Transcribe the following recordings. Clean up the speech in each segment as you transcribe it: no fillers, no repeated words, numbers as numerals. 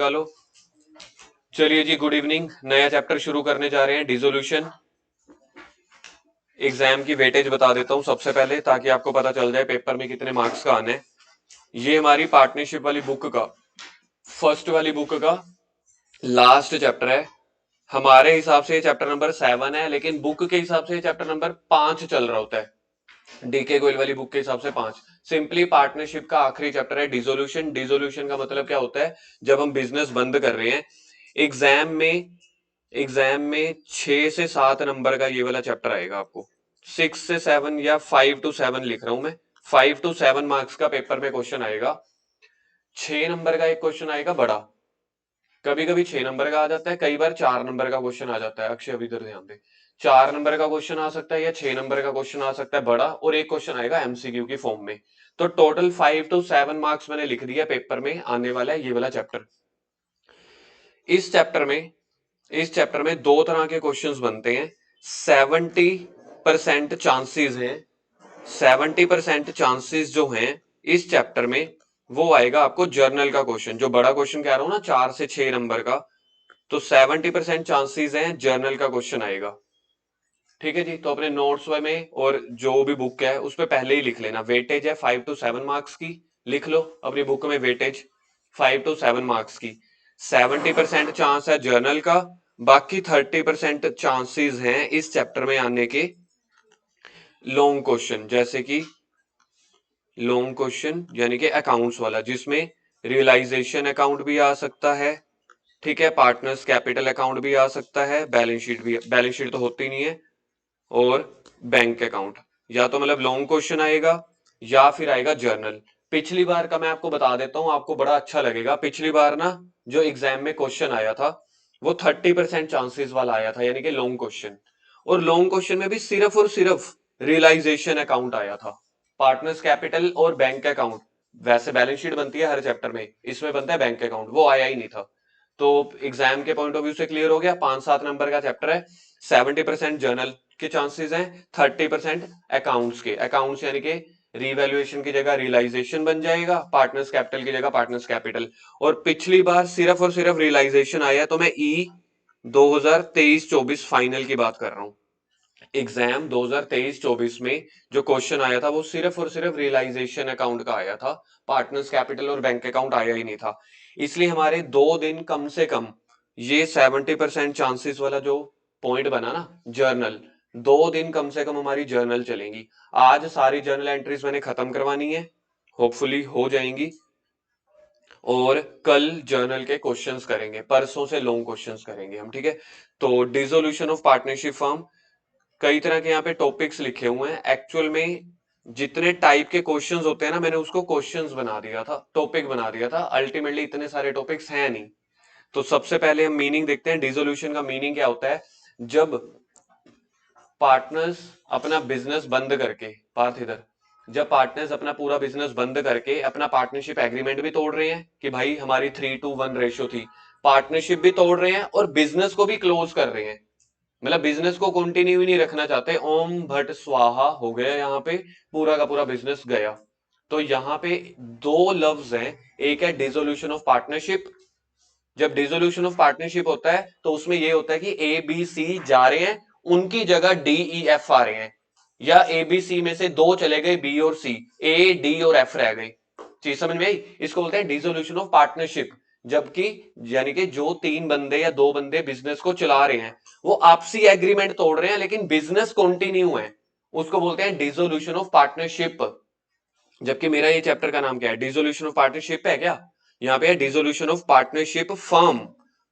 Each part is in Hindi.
चलो चलिए जी, गुड इवनिंग। नया चैप्टर शुरू करने जा रहे हैं, डिसोल्यूशन। एग्जाम की वेटेज बता देता हूं सबसे पहले, ताकि आपको पता चल जाए पेपर में कितने मार्क्स का आने हैं। ये हमारी पार्टनरशिप वाली बुक का, फर्स्ट वाली बुक का लास्ट चैप्टर है। हमारे हिसाब से ये चैप्टर नंबर 7 है, लेकिन बुक के हिसाब से चैप्टर नंबर 5 चल रहा होता है। डीके गोयल वाली बुक के हिसाब से 5। सिंपली पार्टनरशिप का आखिरी चैप्टर है डिसोल्यूशन। डिसोल्यूशन का मतलब क्या होता है? जब हम बिजनेस बंद कर रहे हैं। एग्जाम में 6 से 7 नंबर का ये वाला चैप्टर आएगा आपको। 6 से 7 या 5 to 7 लिख रहा हूं मैं। 5 to 7 मार्क्स का पेपर में क्वेश्चन आएगा। 6 नंबर का एक क्वेश्चन आएगा बड़ा। कभी कभी 6 नंबर का आ जाता है, कई बार 4 नंबर का क्वेश्चन आ जाता है। अक्षय अभी इधर ध्यान दे। 4 नंबर का क्वेश्चन आ सकता है या 6 नंबर का क्वेश्चन आ सकता है बड़ा, और एक क्वेश्चन आएगा एमसीक्यू की फॉर्म में। तो टोटल 5 to 7 मार्क्स मैंने लिख दिया पेपर में आने वाला है ये वाला चैप्टर। इस चैप्टर में इस चैप्टर में दो तरह के क्वेश्चंस बनते हैं। 70% चांसेस हैं। 70% चांसेस जो हैं इस चैप्टर में, वो आएगा आपको जर्नल का क्वेश्चन। जो बड़ा क्वेश्चन कह रहा हूं ना, 4 से 6 नंबर का, तो 70% चांसेस हैं जर्नल का क्वेश्चन आएगा। ठीक है जी। तो अपने नोट्स में और जो भी बुक है उस पर पहले ही लिख लेना, वेटेज है 5 to 7 मार्क्स की। लिख लो अपनी बुक में, वेटेज 5 to 7 मार्क्स की। 70% चांस है जर्नल का, बाकी 30% चांसेस हैं इस चैप्टर में आने के लॉन्ग क्वेश्चन। जैसे कि लॉन्ग क्वेश्चन यानी कि अकाउंट्स वाला, जिसमें रियलाइजेशन अकाउंट भी आ सकता है। ठीक है, पार्टनर्स कैपिटल अकाउंट भी आ सकता है, बैलेंस शीट भी। बैलेंस शीट तो होती नहीं है। और बैंक अकाउंट। या तो मतलब लॉन्ग क्वेश्चन आएगा या फिर आएगा जर्नल। पिछली बार का मैं आपको बता देता हूं, आपको बड़ा अच्छा लगेगा। पिछली बार ना, जो एग्जाम में क्वेश्चन आया था वो 30% चांसेस वाला आया था, यानी कि लॉन्ग क्वेश्चन। और लॉन्ग क्वेश्चन में भी सिर्फ और सिर्फ रियलाइजेशन अकाउंट आया था। पार्टनर्स कैपिटल और बैंक अकाउंट, वैसे बैलेंस शीट बनती है हर चैप्टर में, इसमें बनता है बैंक अकाउंट, वो आया ही नहीं था। तो एग्जाम के पॉइंट ऑफ व्यू से क्लियर हो गया। 5-7 नंबर का चैप्टर है। 70% जर्नल के चांसेस हैं, 30% अकाउंट्स के। अकाउंट्स यानी कि रिवैल्यूएशन की जगह रियलाइजेशन बन जाएगा, पार्टनर्स कैपिटल की जगह पार्टनर्स कैपिटल। और पिछली बार सिर्फ और सिर्फ रियलाइजेशन आया, तो मैं ई 2023-24 फाइनल की बात कर रहा हूं। एग्जाम 2023-24 में जो क्वेश्चन आया था वो सिर्फ और सिर्फ रियलाइजेशन अकाउंट का आया था। पार्टनर्स कैपिटल और बैंक अकाउंट आया ही नहीं था। इसलिए हमारे 2 दिन कम से कम, ये 70% चांसेस वाला जो पॉइंट बना ना, जर्नल, 2 दिन कम से कम हमारी जर्नल चलेंगी। आज सारी जर्नल एंट्रीज मैंने खत्म करवानी है, होपफुली हो जाएंगी। और कल जर्नल के क्वेश्चंस करेंगे, परसों से लॉन्ग क्वेश्चंस करेंगे हम। ठीक है। तो डिसोल्यूशन ऑफ पार्टनरशिप फर्म, कई तरह के यहाँ पे टॉपिक्स लिखे हुए हैं। एक्चुअल में जितने टाइप के क्वेश्चंस होते हैं ना, मैंने उसको क्वेश्चंस बना दिया था, टॉपिक बना दिया था। अल्टीमेटली इतने सारे टॉपिक्स हैं नहीं। तो सबसे पहले हम मीनिंग देखते हैं। डिसोल्यूशन का मीनिंग क्या होता है? जब पार्टनर्स अपना बिजनेस बंद करके, पार्थ इधर, जब पार्टनर्स अपना पूरा बिजनेस बंद करके अपना पार्टनरशिप एग्रीमेंट भी तोड़ रहे हैं कि भाई हमारी 3:1 रेशियो थी, पार्टनरशिप भी तोड़ रहे हैं और बिजनेस को भी क्लोज कर रहे हैं, मतलब बिजनेस को कंटिन्यू ही नहीं रखना चाहते। ओम भट स्वाहा हो गया यहाँ पे, पूरा का पूरा बिजनेस गया। तो यहाँ पे दो लफ्ज हैं। एक है डिसोल्यूशन ऑफ पार्टनरशिप। जब डिसोल्यूशन ऑफ पार्टनरशिप होता है तो उसमें ये होता है कि ए बी सी जा रहे हैं, उनकी जगह डी ई एफ आ रहे हैं। या ए बी सी में से दो चले गए, बी और सी, ए डी और एफ रह गए। चीज समझ में आई? इसको बोलते हैं डिसोल्यूशन ऑफ पार्टनरशिप। जबकि यानी कि जो 3 बंदे या 2 बंदे बिजनेस को चला रहे हैं, वो आपसी एग्रीमेंट तोड़ रहे हैं लेकिन बिजनेस कंटिन्यू है, उसको बोलते हैं डिसोल्यूशन ऑफ पार्टनरशिप। जबकि मेरा ये चैप्टर का नाम क्या है? डिसोल्यूशन ऑफ पार्टनरशिप है क्या? यहाँ पे है dissolution of partnership firm.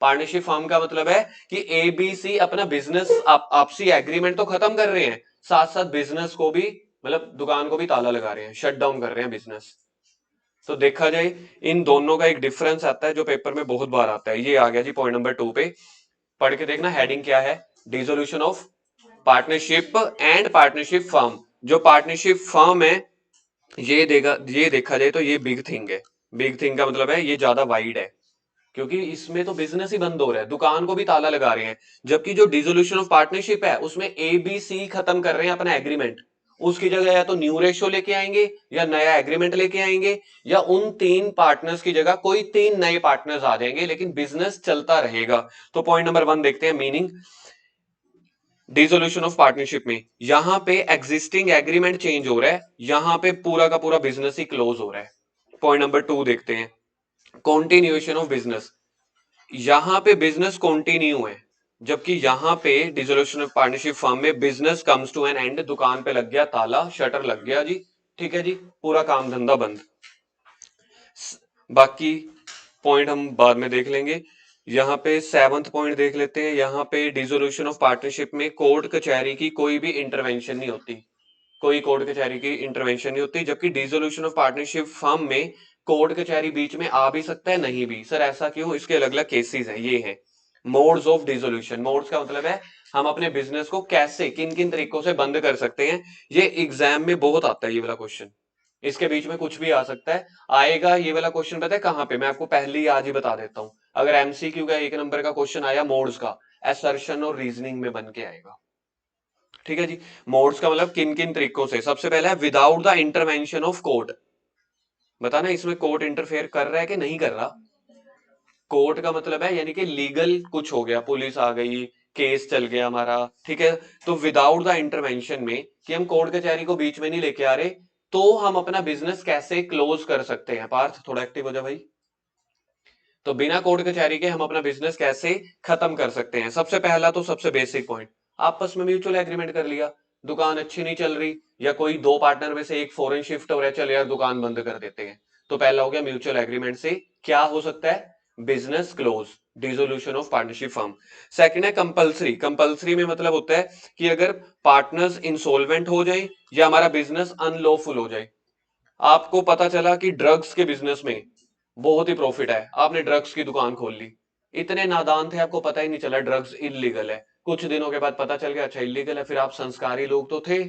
Partnership firm का मतलब है कि एबीसी अपना बिजनेस आपसी एग्रीमेंट तो खत्म कर रहे हैं, साथ साथ बिजनेस को भी, मतलब दुकान को भी ताला लगा रहे हैं, शट डाउन कर रहे हैं बिजनेस। तो देखा जाए इन दोनों का एक डिफरेंस आता है जो पेपर में बहुत बार आता है। ये आ गया जी पॉइंट नंबर 2 पे। पढ़ के देखना हेडिंग क्या है। Dissolution of partnership and partnership firm. जो पार्टनरशिप फर्म है, ये देखा जाए तो ये बिग थिंग है। बिग थिंग का मतलब है ये ज्यादा वाइड है, क्योंकि इसमें तो बिजनेस ही बंद हो रहा है, दुकान को भी ताला लगा रहे हैं। जबकि जो डिसोल्यूशन ऑफ पार्टनरशिप है उसमें ए बी सी खत्म कर रहे हैं अपना एग्रीमेंट, उसकी जगह या तो न्यू रेशियो लेके आएंगे या नया एग्रीमेंट लेके आएंगे, या उन 3 पार्टनर्स की जगह कोई 3 नए पार्टनर्स आ जाएंगे, लेकिन बिजनेस चलता रहेगा। तो पॉइंट नंबर 1 देखते हैं, मीनिंग डिसोल्यूशन ऑफ पार्टनरशिप में यहां पे एग्जिस्टिंग एग्रीमेंट चेंज हो रहा है, यहां पे पूरा का पूरा बिजनेस ही क्लोज हो रहा है। पॉइंट नंबर 2 देखते हैं, कॉन्टिन्यूएशन ऑफ बिजनेस। यहां पे बिजनेस कंटिन्यू है, जबकि यहां पे डिसोल्यूशन ऑफ पार्टनरशिप फर्म में business comes to an end, दुकान पे लग गया ताला, शटर लग गया जी, ठीक है जी, पूरा काम धंधा बंद। बाकी पॉइंट हम बाद में देख लेंगे। यहाँ पे 7th पॉइंट देख लेते हैं। यहाँ पे डिसोल्यूशन ऑफ पार्टनरशिप में कोर्ट कचहरी की कोई भी इंटरवेंशन नहीं होती, कोई कोर्ट कचहरी की इंटरवेंशन नहीं होती, जबकि डिसोल्यूशन ऑफ पार्टनरशिप फर्म में कोर्ट कचहरी बीच में आ भी सकता है, नहीं भी। सर ऐसा क्यों? इसके अलग अलग केसेस हैं, ये हैं मोड्स ऑफ डिसोल्यूशन। मोड्स का मतलब है हम अपने बिजनेस को कैसे, किन किन तरीकों से बंद कर सकते हैं। ये एग्जाम में बहुत आता है ये वाला क्वेश्चन, इसके बीच में कुछ भी आ सकता है। आएगा ये वाला क्वेश्चन, पता है कहां पे? मैं आपको पहले ही आज ही बता देता हूं। अगर एमसीक्यू का 1 नंबर का क्वेश्चन आया मोड्स का, असर्शन और रीजनिंग में बन के आएगा, ठीक है जी। मोड्स का मतलब किन किन तरीकों से। सबसे पहला है without the intervention of court. बताना इसमें कोर्ट इंटरफेयर कर रहा है कि नहीं कर रहा। कोर्ट का मतलब है यानी कि लीगल कुछ हो गया, पुलिस आ गई, केस चल गया हमारा, ठीक है। तो विदाउट द इंटरवेंशन में कि हम कोर्ट कचहरी को बीच में नहीं लेके आ रहे, तो हम अपना बिजनेस कैसे क्लोज कर सकते हैं। पार्थ थोड़ा एक्टिव हो जा भाई। तो बिना कोर्ट कचहरी के हम अपना बिजनेस कैसे खत्म कर सकते हैं। सबसे पहला तो सबसे बेसिक पॉइंट, आपस में म्यूचुअल एग्रीमेंट कर लिया, दुकान अच्छी नहीं चल रही, या कोई 2 पार्टनर में से एक फॉरेन शिफ्ट हो रहा है, चल यार दुकान बंद कर देते हैं। तो पहला हो गया म्यूचुअल एग्रीमेंट से क्या हो सकता है, business close, dissolution of partnership firm. Second है कंपलसरी। कंपलसरी में मतलब होता है कि अगर पार्टनर्स इंसॉल्वेंट हो जाए या हमारा बिजनेस अनलॉफुल हो जाए। आपको पता चला कि ड्रग्स के बिजनेस में बहुत ही प्रॉफिट है, आपने ड्रग्स की दुकान खोल ली, इतने नादान थे आपको पता ही नहीं चला ड्रग्स इलीगल है, कुछ दिनों के बाद पता चल गया अच्छा इलीगल है, फिर आप संस्कारी लोग तो थे,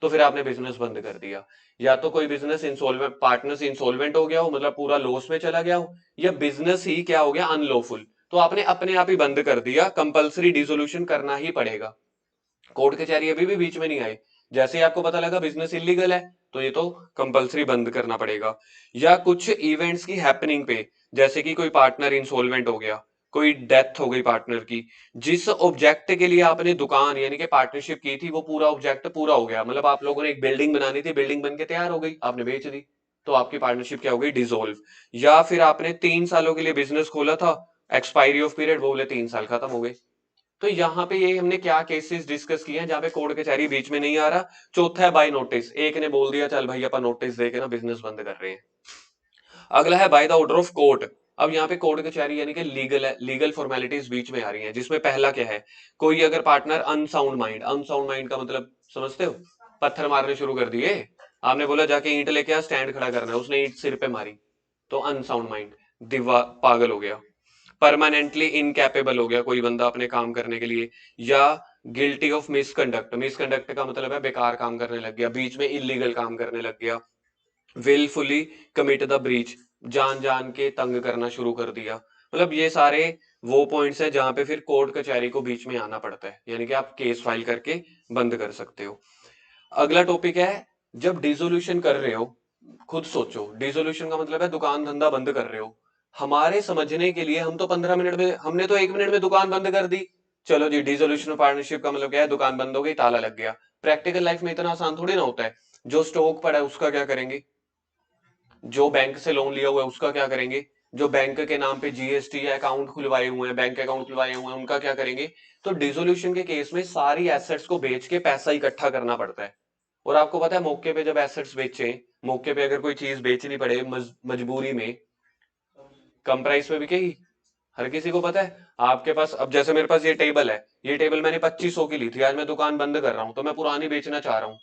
तो फिर आपने बिजनेस बंद कर दिया। या तो कोई बिजनेस इंसॉल्वेंट, पार्टनर्स इंसॉल्वेंट हो गया हो, मतलब पूरा लॉस में चला गया हो, या बिजनेस ही क्या हो गया, अनलॉफुल, तो आपने अपने आप ही बंद कर दिया। कंपलसरी डिसोल्यूशन करना ही पड़ेगा, कोर्ट कचहरी अभी भी बीच में नहीं आई। जैसे ही आपको पता लगा बिजनेस इलीगल है, तो ये तो कंपलसरी बंद करना पड़ेगा। या कुछ इवेंट्स की हैपनिंग पे, जैसे कि कोई पार्टनर इंसॉल्वेंट हो गया, कोई डेथ हो गई पार्टनर की, जिस ऑब्जेक्ट के लिए आपने दुकान यानी कि पार्टनरशिप की थी, वो पूरा ऑब्जेक्ट पूरा हो गया, मतलब आप लोगों ने एक बिल्डिंग बनानी थी, बिल्डिंग बन के तैयार हो गई, आपने बेच दी, तो आपकी पार्टनरशिप क्या हो गई, डिसॉल्व। या फिर आपने 3 सालों के लिए बिजनेस खोला था, एक्सपायरी ऑफ पीरियड वो बोले 3 साल खत्म हो गए। तो यहाँ पे ये हमने क्या केसेस डिस्कस किए हैं जहां पे कोर्ट कचहरी बीच में नहीं आ रहा। चौथा है बाय नोटिस, एक ने बोल दिया चल भाई अपन नोटिस देके ना बिजनेस बंद कर रहे हैं। अगला है by the order of court. अब यहाँ पे कोर्ट कचहरी यानी कि लीगल है, लीगल फॉर्मेलिटीज बीच में आ रही हैं, जिसमें पहला क्या है, कोई अगर partner unsound mind, unsound mind का मतलब समझते हो, पत्थर मारने शुरू कर दिए, आपने बोला जाके ईंट लेके आ, स्टैंड खड़ा करना है, उसने ईंट सिर पे मारी, तो अनसाउंड माइंड, दिवा पागल हो गया। परमानेंटली इनकैपेबल हो गया कोई बंदा अपने काम करने के लिए। या गिल्टी ऑफ मिसकंडक्ट, मिसकंडक्ट का मतलब है बेकार काम करने लग गया, बीच में इलीगल काम करने लग गया। विलफुली कमिट द ब्रीच, जान जान के तंग करना शुरू कर दिया। मतलब ये सारे वो पॉइंट्स है जहां पे फिर कोर्ट कचहरी को बीच में आना पड़ता है, यानी कि आप केस फाइल करके बंद कर सकते हो। अगला टॉपिक है, जब डिसोल्यूशन कर रहे हो, खुद सोचो, डिसोल्यूशन का मतलब है दुकान धंधा बंद कर रहे हो। हमारे समझने के लिए हम तो 15 मिनट में, हमने तो 1 मिनट में दुकान बंद कर दी, चलो जी डिसोल्यूशन ऑफ पार्टनरशिप का मतलब क्या है, दुकान बंद हो गई, ताला लग गया। प्रैक्टिकल लाइफ में इतना आसान थोड़ी ना होता है। जो स्टॉक पड़ा है उसका क्या करेंगे, जो बैंक से लोन लिया हुआ है उसका क्या करेंगे, जो बैंक के नाम पे जीएसटी या अकाउंट खुलवाए हुए हैं, बैंक अकाउंट खुलवाए हुए हैं, उनका क्या करेंगे। तो डिसोल्यूशन के केस में सारी एसेट्स को बेच के पैसा इकट्ठा करना पड़ता है। और आपको पता है मौके पे जब एसेट्स बेचे, मौके पे अगर कोई चीज बेचनी पड़े मजबूरी में, कम प्राइस में बिकेगी, हर किसी को पता है। आपके पास अब जैसे मेरे पास ये टेबल है, ये टेबल मैंने 2500 की ली थी, आज मैं दुकान बंद कर रहा हूँ, तो मैं पुरानी बेचना चाह रहा हूँ,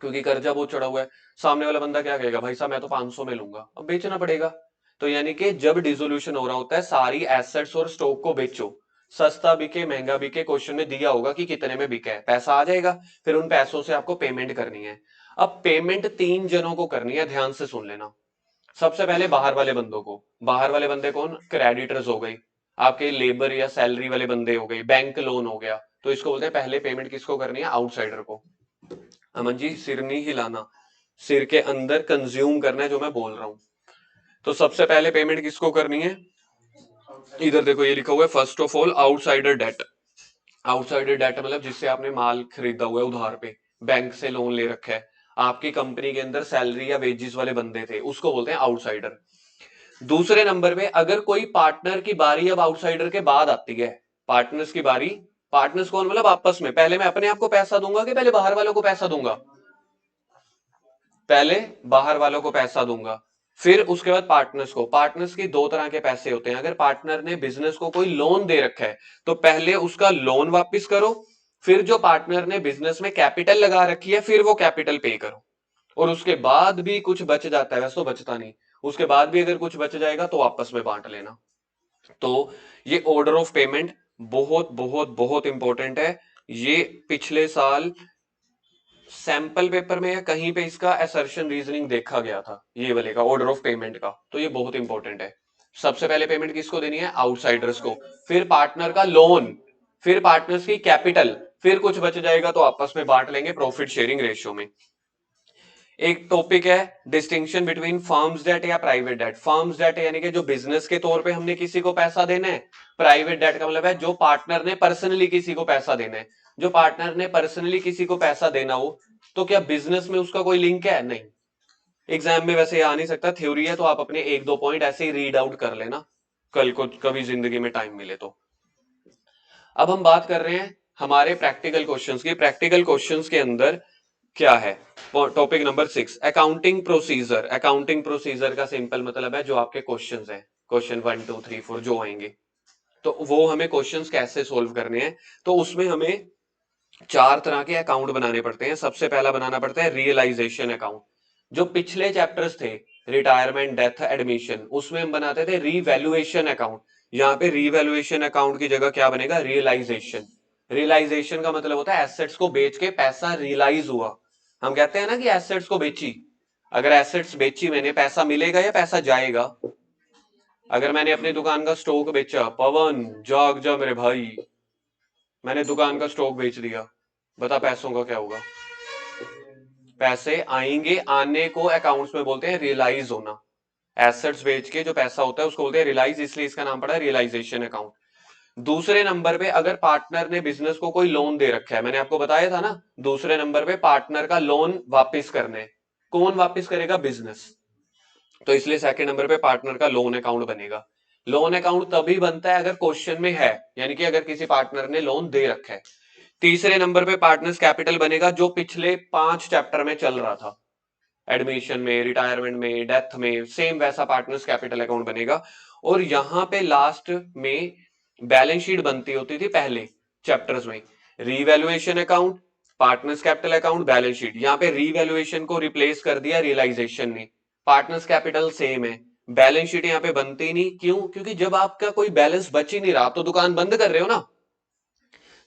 क्योंकि कर्जा बहुत चढ़ा हुआ है। सामने वाला बंदा क्या कहेगा, भाई साहब मैं तो 500 में लूंगा, अब बेचना पड़ेगा। तो यानी कि जब डिसोल्यूशन हो रहा होता है, सारी एसेट्स और स्टॉक को बेचो, सस्ता बिके महंगा बिके, क्वेश्चन में दिया होगा कि कितने में बिका है, पैसा आ जाएगा, फिर उन पैसों से आपको पेमेंट करनी है। अब पेमेंट 3 जनों को करनी है, ध्यान से सुन लेना। सबसे पहले बाहर वाले बंदों को, बाहर वाले बंदे कौन, क्रेडिटर्स हो गई, आपके लेबर या सैलरी वाले बंदे हो गए, बैंक लोन हो गया, तो इसको बोलते हैं पहले पेमेंट किसको करनी है, आउटसाइडर को। अमन जी सिर नहीं हिलाना, सिर के अंदर कंज्यूम करना है जो मैं बोल रहा हूं। तो सबसे पहले पेमेंट किसको करनी है, इधर देखो ये लिखा हुआ है first of all outsider debt. Outsider debt मतलब जिससे आपने माल खरीदा हुआ है उधार पे, बैंक से लोन ले रखा है, आपकी कंपनी के अंदर सैलरी या वेजेस वाले बंदे थे, उसको बोलते हैं आउटसाइडर। दूसरे नंबर पे अगर कोई पार्टनर की बारी अब आउटसाइडर के बाद आती है, पार्टनर्स की बारी, पार्टनर्स कौन मतलब आपस में, पहले मैं अपने आप को पैसा दूंगा कि पहले बाहर वालों को पैसा दूंगा, पहले बाहर वालों को पैसा दूंगा, फिर उसके बाद पार्टनर्स को। पार्टनर्स की दो तरह के पैसे होते हैं, अगर पार्टनर ने बिजनेस को कोई लोन दे रखा है तो पहले उसका लोन वापस करो, फिर जो पार्टनर ने बिजनेस में कैपिटल लगा रखी है फिर वो कैपिटल पे करो, और उसके बाद भी कुछ बच जाता है, वैसे तो बचता नहीं, उसके बाद भी अगर कुछ बच जाएगा तो आपस में बांट लेना। तो ये ऑर्डर ऑफ पेमेंट बहुत बहुत बहुत इंपॉर्टेंट है। ये पिछले साल सैंपल पेपर में या कहीं पे इसका असर्शन रीजनिंग देखा गया था, ये वाले का ऑर्डर ऑफ पेमेंट का, तो ये बहुत इंपॉर्टेंट है। सबसे पहले पेमेंट किसको देनी है, आउटसाइडर्स को, फिर पार्टनर का लोन, फिर पार्टनर्स की कैपिटल, फिर कुछ बच जाएगा तो आपस में बांट लेंगे प्रॉफिट शेयरिंग रेशियो में। एक टॉपिक है डिस्टिंक्शन बिटवीन फर्म्स डेट या प्राइवेट डेट। फर्म्स डेट यानी कि जो बिजनेस के तौर पे हमने किसी को पैसा देना है, प्राइवेट डेट का मतलब है जो पार्टनर ने पर्सनली किसी को पैसा देना है। जो पार्टनर ने पर्सनली किसी को पैसा देना हो तो क्या बिजनेस में उसका कोई लिंक है, नहीं। एग्जाम में वैसे आ नहीं सकता, थ्योरी है, तो आप अपने एक दो पॉइंट ऐसे ही रीड आउट कर लेना कल को कभी जिंदगी में टाइम मिले तो। अब हम बात कर रहे हैं हमारे प्रैक्टिकल क्वेश्चंस की। प्रैक्टिकल क्वेश्चंस के अंदर क्या है, topic number 6 accounting procedure. Accounting procedure का सिंपल मतलब है जो आपके क्वेश्चंस हैं, क्वेश्चन 1 2 3 4 जो आएंगे, तो वो हमें क्वेश्चंस कैसे सोल्व करने हैं। तो उसमें हमें चार तरह के अकाउंट बनाने पड़ते हैं। सबसे पहला बनाना पड़ता है रियलाइजेशन अकाउंट। जो पिछले चैप्टर्स थे रिटायरमेंट डेथ एडमिशन, उसमें हम बनाते थे रिवैल्यूएशन अकाउंट। यहाँ पे रिवैल्यूएशन अकाउंट की जगह क्या बनेगा, रियलाइजेशन। रियलाइजेशन का मतलब होता है एसेट्स को बेच के पैसा रियलाइज हुआ। हम कहते हैं ना कि एसेट्स को बेची, अगर एसेट्स बेची मैंने, पैसा मिलेगा या पैसा जाएगा। अगर मैंने अपनी दुकान का स्टॉक बेचा, पवन जाग जा मेरे भाई, मैंने दुकान का स्टॉक बेच दिया, बता पैसों का क्या होगा, पैसे आएंगे, आने को अकाउंट्स में बोलते हैं रियलाइज होना। एसेट्स बेच के जो पैसा होता है उसको बोलते हैं रियलाइज, इसलिए इसका नाम पड़ा रियलाइजेशन अकाउंट। दूसरे नंबर पे अगर पार्टनर ने बिजनेस को कोई लोन दे रखा है, मैंने आपको बताया था ना, दूसरे नंबर पे पार्टनर का लोन वापस करने, कौन वापस करेगा, बिजनेस, तो इसलिए सेकंड नंबर पे पार्टनर का लोन अकाउंट बनेगा। लोन अकाउंट तभी बनता है अगर क्वेश्चन में है, यानी कि अगर किसी पार्टनर ने लोन दे रखा है। तीसरे नंबर पे पार्टनर्स कैपिटल बनेगा, जो पिछले 5 चैप्टर में चल रहा था, एडमिशन में, रिटायरमेंट में, डेथ में, सेम वैसा पार्टनर्स कैपिटल अकाउंट बनेगा। और यहां पे लास्ट में बैलेंस शीट बनती होती थी पहले चैप्टर्स में, revaluation account, partners capital account, balance sheet. यहाँ पे रीवैल्यूएशन को रिप्लेस कर दिया रियलाइजेशन ने, पार्टनर्स कैपिटल सेम है, बैलेंस शीट यहाँ पे बनती नहीं। क्यों, क्योंकि जब आपका कोई बैलेंस बच ही नहीं रहा तो दुकान बंद कर रहे हो ना,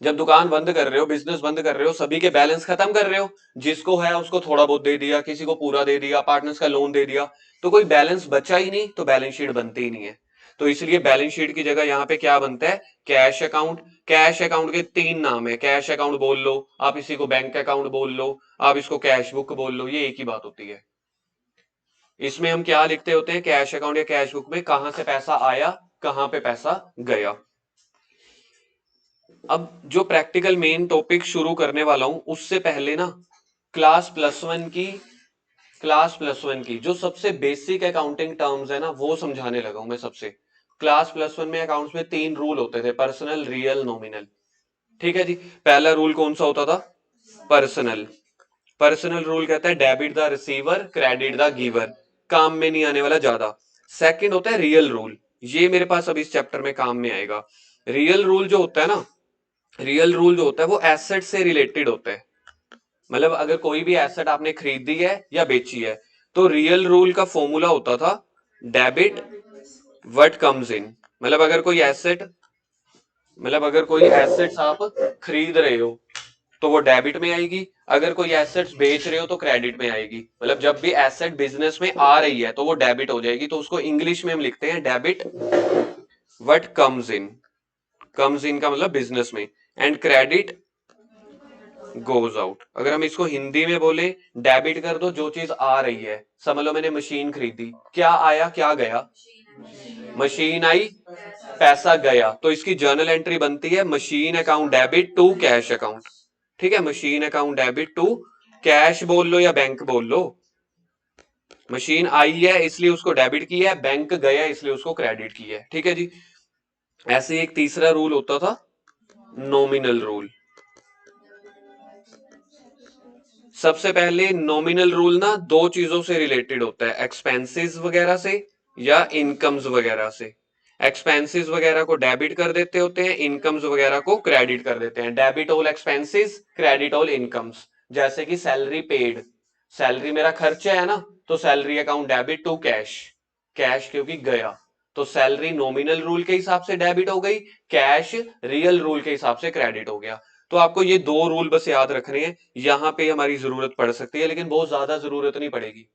जब दुकान बंद कर रहे हो, बिजनेस बंद कर रहे हो, सभी के बैलेंस खत्म कर रहे हो, जिसको है उसको थोड़ा बहुत दे दिया, किसी को पूरा दे दिया, पार्टनर्स का लोन दे दिया, तो कोई बैलेंस बचा ही नहीं, तो बैलेंस शीट बनती ही नहीं है। तो इसलिए बैलेंस शीट की जगह यहाँ पे क्या बनता है, कैश अकाउंट। कैश अकाउंट के 3 नाम है, कैश अकाउंट बोल लो आप, इसी को बैंक अकाउंट बोल लो आप, इसको कैश बुक बोल लो, ये एक ही बात होती है। इसमें हम क्या लिखते होते हैं, कैश अकाउंट या कैश बुक में कहां से पैसा आया, कहां पे पैसा गया। अब जो प्रैक्टिकल मेन टॉपिक शुरू करने वाला हूं उससे पहले ना, क्लास प्लस वन की जो सबसे बेसिक अकाउंटिंग टर्म्स है ना वो समझाने लगा हूं मैं सबसे। क्लास प्लस वन में अकाउंट्स में 3 रूल होते थे, पर्सनल, रियल, नॉमिनल। ठीक है जी। पहला रूल कौन सा होता था, पर्सनल। पर्सनल रूल कहता है debit the receiver, credit the giver, काम में नहीं आने वाला ज्यादा। सेकंड होता है रियल रूल, ये मेरे पास अब इस चैप्टर में काम में आएगा। रियल रूल जो होता है ना, रियल रूल जो होता है वो एसेट से रिलेटेड होता है। मतलब अगर कोई भी एसेट आपने खरीदी है या बेची है तो रियल रूल का फॉर्मूला होता था डेबिट व्हाट कम्स इन। मतलब अगर कोई एसेट्स आप खरीद रहे हो तो वो डेबिट में आएगी, अगर कोई एसेट्स बेच रहे हो तो क्रेडिट में आएगी। मतलब जब भी एसेट बिजनेस में आ रही है तो वो डेबिट हो जाएगी, तो उसको इंग्लिश में हम लिखते हैं debit what comes in. Comes in का मतलब बिजनेस में, एंड क्रेडिट गोज आउट। अगर हम इसको हिंदी में बोले, डेबिट कर दो जो चीज आ रही है। समझ लो मैंने मशीन खरीदी, क्या आया क्या गया? मशीन आई, पैसा गया, तो इसकी जर्नल एंट्री बनती है machine account debit to cash account. ठीक है, machine account debit to cash बोल लो या बैंक बोल लो। मशीन आई है इसलिए उसको डेबिट किया है, बैंक गया इसलिए उसको क्रेडिट किया है। ठीक है जी। ऐसे एक तीसरा रूल होता था, नॉमिनल रूल। सबसे पहले नॉमिनल रूल ना दो चीजों से रिलेटेड होता है, एक्सपेंसेस वगैरह से या इनकम्स वगैरह से। एक्सपेंसेस वगैरह को डेबिट कर देते होते हैं, इनकम्स वगैरह को क्रेडिट कर देते हैं। Debit all expenses, credit all incomes. जैसे कि सैलरी पेड, सैलरी मेरा खर्चा है ना, तो salary account debit to cash, cash क्योंकि गया, तो सैलरी नॉमिनल रूल के हिसाब से डेबिट हो गई, कैश रियल रूल के हिसाब से क्रेडिट हो गया। तो आपको ये दो रूल बस याद रखने हैं, यहां पे हमारी जरूरत पड़ सकती है, लेकिन बहुत ज्यादा जरूरत नहीं पड़ेगी।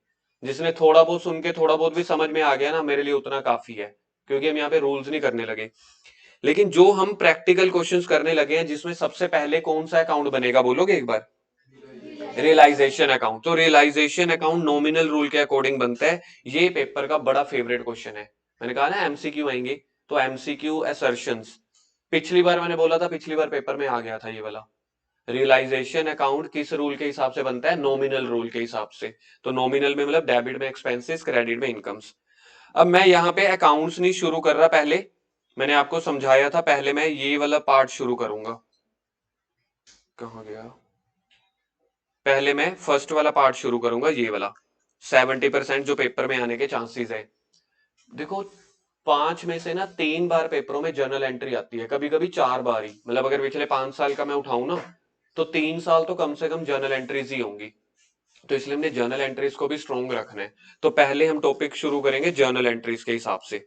जिसने थोड़ा बहुत सुन के थोड़ा बहुत भी समझ में आ गया ना, मेरे लिए उतना काफी है, क्योंकि हम यहाँ पे रूल्स नहीं करने लगे। लेकिन जो हम प्रैक्टिकल क्वेश्चंस करने लगे हैं, जिसमें सबसे पहले कौन सा अकाउंट बनेगा बोलोगे एक बार? Realisation account. तो रियलाइजेशन अकाउंट नॉमिनल रूल के अकॉर्डिंग बनता है। ये पेपर का बड़ा फेवरेट क्वेश्चन है। मैंने कहा ना एमसीक्यू आएंगे, तो एमसीक्यू असर्शंस। पिछली बार मैंने बोला था, पिछली बार पेपर में आ गया था ये वाला। रियलाइजेशन अकाउंट किस रूल के हिसाब से बनता है? नॉमिनल रूल के हिसाब से। तो नॉमिनल में मतलब डेबिट में एक्सपेंसेस, क्रेडिट में इनकम्स। अब मैं यहाँ पे अकाउंट्स नहीं शुरू कर रहा, पहले मैंने आपको समझाया था, पहले मैं ये वाला पार्ट शुरू करूंगा। कहाँ गया? पहले मैं फर्स्ट वाला पार्ट शुरू करूंगा, ये वाला 70% जो पेपर में आने के चांसेस है। देखो 5 में से ना 3 बार पेपरों में जर्नल एंट्री आती है, कभी कभी 4 बार ही। मतलब अगर पिछले 5 साल का मैं उठाऊं ना, तो 3 साल तो कम से कम जर्नल एंट्रीज ही होंगी। तो इसलिए हमने जर्नल एंट्रीज को भी स्ट्रॉन्ग रखना है। तो पहले हम टॉपिक शुरू करेंगे जर्नल एंट्रीज के हिसाब से।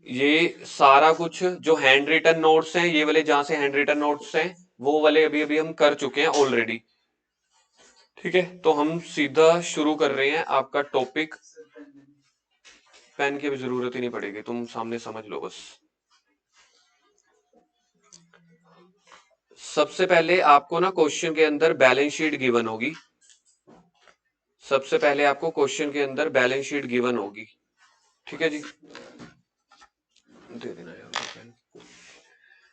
ये सारा कुछ जो हैंड रिटन नोट्स हैं, ये वाले जहां से हैंड रिटन नोट्स हैं, वो वाले अभी अभी हम कर चुके हैं ऑलरेडी। ठीक है, तो हम सीधा शुरू कर रहे हैं आपका टॉपिक। पेन की भी जरूरत ही नहीं पड़ेगी, तुम सामने समझ लो बस। सबसे पहले आपको ना क्वेश्चन के अंदर बैलेंस शीट गिवन होगी। सबसे पहले आपको क्वेश्चन के अंदर बैलेंस शीट गिवन होगी। ठीक है जी, दे देना यार।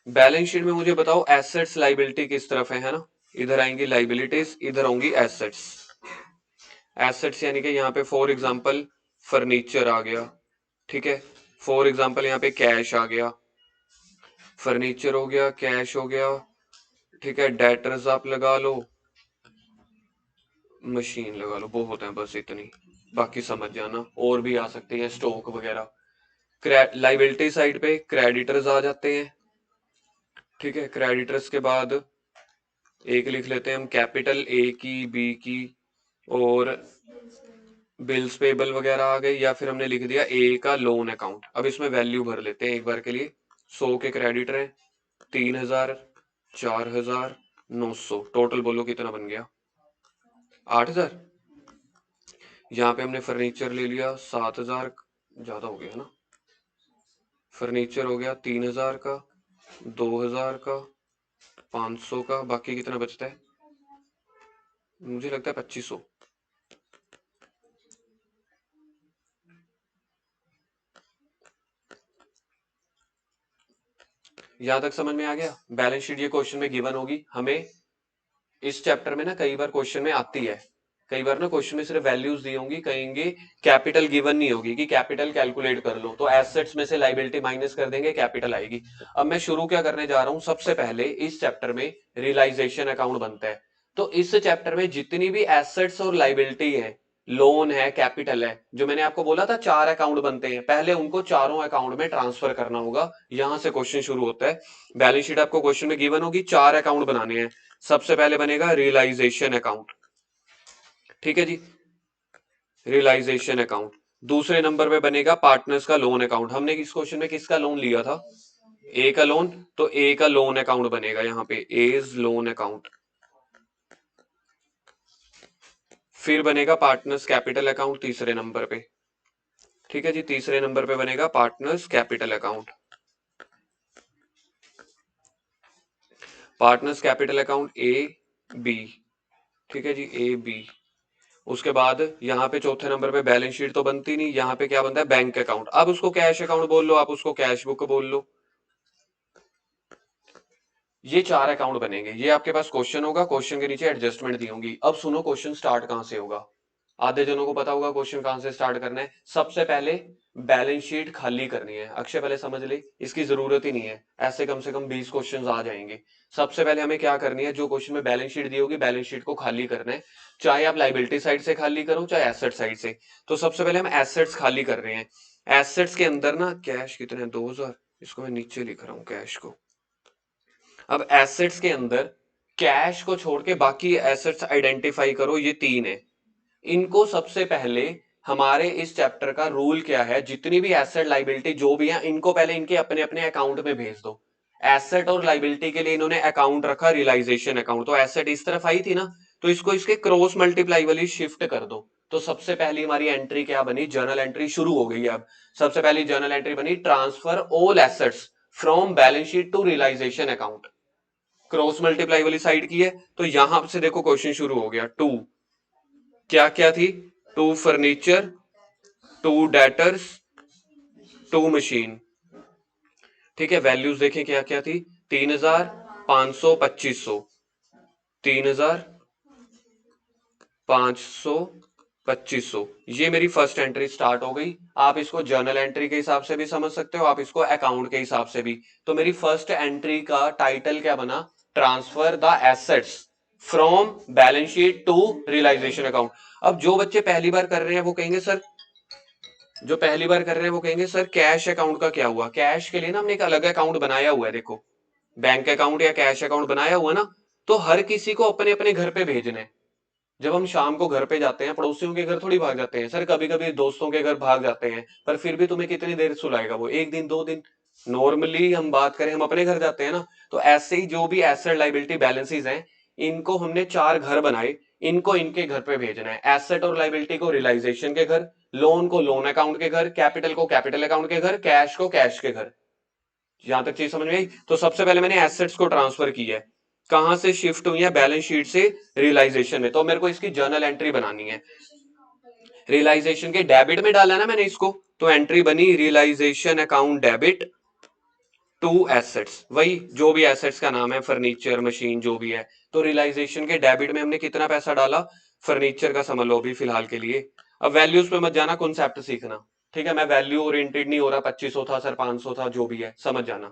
बैलेंस शीट में मुझे बताओ एसेट्स लाइबिलिटी किस तरफ है ना? इधर आएंगी लाइबिलिटीज, इधर होंगी एसेट्स। एसेट्स यानी कि यहाँ पे फॉर एग्जांपल फर्नीचर आ गया। ठीक है, फॉर एग्जांपल यहाँ पे कैश आ गया, फर्नीचर हो गया, कैश हो गया। ठीक है, डेटर्स आप लगा लो, मशीन लगा लो, बहुत है बस इतनी, बाकी समझ जाना। और भी आ सकती है स्टॉक वगैरह। लाइबिलिटी साइड पे क्रेडिटर्स आ जाते हैं। ठीक है, क्रेडिटर्स के बाद एक लिख लेते हैं हम कैपिटल ए की, बी की, और बिल्स पेबल वगैरह आ गई, या फिर हमने लिख दिया ए का लोन अकाउंट। अब इसमें वैल्यू भर लेते हैं एक बार के लिए। 100 के क्रेडिटर हैं, 3000, 4000, 900, टोटल बोलो कितना बन गया? 8000। यहाँ पे हमने फर्नीचर ले लिया 7000, ज्यादा हो गया ना। फर्नीचर हो गया 3000 का, 2000 का, 500 का, बाकी कितना बचता है? मुझे लगता है 2500। यहां तक समझ में आ गया? बैलेंस शीट ये क्वेश्चन में गिवन होगी हमें। इस चैप्टर में ना कई बार क्वेश्चन में आती है, कई बार ना क्वेश्चन में सिर्फ वैल्यूज दी होंगी, कहेंगे कैपिटल गिवन नहीं होगी कि कैपिटल कैलकुलेट कर लो, तो एसेट्स में से लाइबिलिटी माइनस कर देंगे, कैपिटल आएगी। अब मैं शुरू क्या करने जा रहा हूं, सबसे पहले इस चैप्टर में रियलाइजेशन अकाउंट बनता है। तो इस चैप्टर में जितनी भी एसेट्स और लाइबिलिटी है, लोन है, कैपिटल है, जो मैंने आपको बोला था 4 अकाउंट बनते हैं, पहले उनको चारों अकाउंट में ट्रांसफर करना होगा। यहां से क्वेश्चन शुरू होता है। बैलेंस शीट आपको क्वेश्चन में गिवन होगी, 4 अकाउंट बनाने हैं। सबसे पहले बनेगा रियलाइजेशन अकाउंट। ठीक है जी, रियलाइजेशन अकाउंट। दूसरे नंबर पे बनेगा पार्टनर्स का लोन अकाउंट। हमने इस क्वेश्चन में किसका लोन लिया था? ए का लोन, तो ए का लोन अकाउंट बनेगा यहाँ पे, एज लोन अकाउंट। फिर बनेगा पार्टनर्स कैपिटल अकाउंट तीसरे नंबर पे। ठीक है जी, तीसरे नंबर पे बनेगा partners capital account. Partners capital account A B, ठीक है जी, ए बी। उसके बाद यहाँ पे चौथे नंबर पे बैलेंस शीट तो बनती नहीं, यहाँ पे क्या बनता है, बैंक अकाउंट। अब उसको कैश अकाउंट बोल लो, आप उसको कैश बुक बोल लो। ये 4 अकाउंट बनेंगे। ये आपके पास क्वेश्चन होगा, क्वेश्चन के नीचे एडजस्टमेंट दी होंगी। अब सुनो क्वेश्चन स्टार्ट कहां से होगा। आधे जनों को पता होगा क्वेश्चन कहां से स्टार्ट करना है। सबसे पहले बैलेंस शीट खाली करनी है। अक्षय पहले समझ ले, इसकी जरूरत ही नहीं है, ऐसे कम से कम 20 क्वेश्चन आ जाएंगे। सबसे पहले हमें क्या करनी है, जो क्वेश्चन में बैलेंस शीट दी होगी, बैलेंस शीट को खाली करना है। चाहे आप लाइबिलिटी साइड से खाली करो, चाहे एसेट साइड से। तो सबसे पहले हम एसेट्स खाली कर रहे हैं। एसेट्स के अंदर ना कैश कितने, 2000, इसको मैं नीचे लिख रहा हूं कैश को। अब एसेट्स के अंदर कैश को छोड़ के बाकी एसेट्स आइडेंटिफाई करो, ये 3 है। इनको सबसे पहले, हमारे इस चैप्टर का रूल क्या है, जितनी भी एसेट लाइबिलिटी जो भी है, इनको पहले इनके अपने अपने अकाउंट में भेज दो। एसेट और लाइबिलिटी के लिए इन्होंने अकाउंट रखा रियलाइजेशन अकाउंट, तो एसेट इस तरफ आई थी ना, तो इसको इसके क्रॉस मल्टीप्लाई वाली शिफ्ट कर दो। तो सबसे पहली हमारी एंट्री क्या बनी, जर्नल एंट्री शुरू हो गई। अब सबसे पहली जर्नल एंट्री बनी, transfer all assets from balance sheet to realisation account. Cross multiply वाली साइड की है, तो यहां से देखो क्वेश्चन शुरू हो गया। टू क्या क्या थी, to furniture, to debtors, to machine, ठीक है। वैल्यूज देखें क्या क्या थी, 3000, 500, 2500, 3000, 500, 2500। ये मेरी फर्स्ट एंट्री स्टार्ट हो गई। आप इसको जर्नल एंट्री के हिसाब से भी समझ सकते हो, आप इसको अकाउंट के हिसाब से भी। तो मेरी फर्स्ट एंट्री का टाइटल क्या बना, transfer the assets from balance sheet to realisation account. अब जो बच्चे पहली बार कर रहे हैं वो कहेंगे सर, जो पहली बार कर रहे हैं वो कहेंगे सर कैश अकाउंट का क्या हुआ। कैश के लिए ना हमने एक अलग अकाउंट बनाया हुआ है, देखो बैंक अकाउंट या कैश अकाउंट बनाया हुआ ना, तो हर किसी को अपने अपने घर पे भेजने हैं। जब हम शाम को घर पे जाते हैं, पड़ोसियों के घर थोड़ी भाग जाते हैं सर, कभी कभी दोस्तों के घर भाग जाते हैं, पर फिर भी तुम्हें कितनी देर सुलाएगा वो, एक दिन 2 दिन। नॉर्मली हम बात करें, हम अपने घर जाते हैं ना। तो ऐसे ही जो भी एसेट लाइबिलिटी बैलेंसेस हैं, इनको हमने 4 घर बनाए, इनको इनके घर पे भेजना है। एसेट और लाइबिलिटी को रियलाइजेशन के घर, लोन को लोन अकाउंट के घर, कैपिटल को कैपिटल अकाउंट के घर, कैश को कैश के घर। यहां तक चीज समझ में आई। तो सबसे पहले मैंने एसेट्स को ट्रांसफर किया है, कहां से शिफ्ट हुई है, बैलेंस शीट से रियलाइजेशन में। तो मेरे को इसकी जर्नल एंट्री बनानी है। रियलाइजेशन के डेबिट में डाला ना मैंने इसको, तो एंट्री बनी realisation account debit to assets, वही जो भी एसेट्स का नाम है, फर्नीचर मशीन जो भी है। तो रियलाइजेशन के डेबिट में हमने कितना पैसा डाला, फर्नीचर का समझ लो अभी फिलहाल के लिए। अब वैल्यूज पे मत जाना, कॉन्सेप्ट सीखना, ठीक है। मैं वैल्यू ओरिएंटेड नहीं हो रहा, 2500 था सर, 500 था, जो भी है समझ जाना,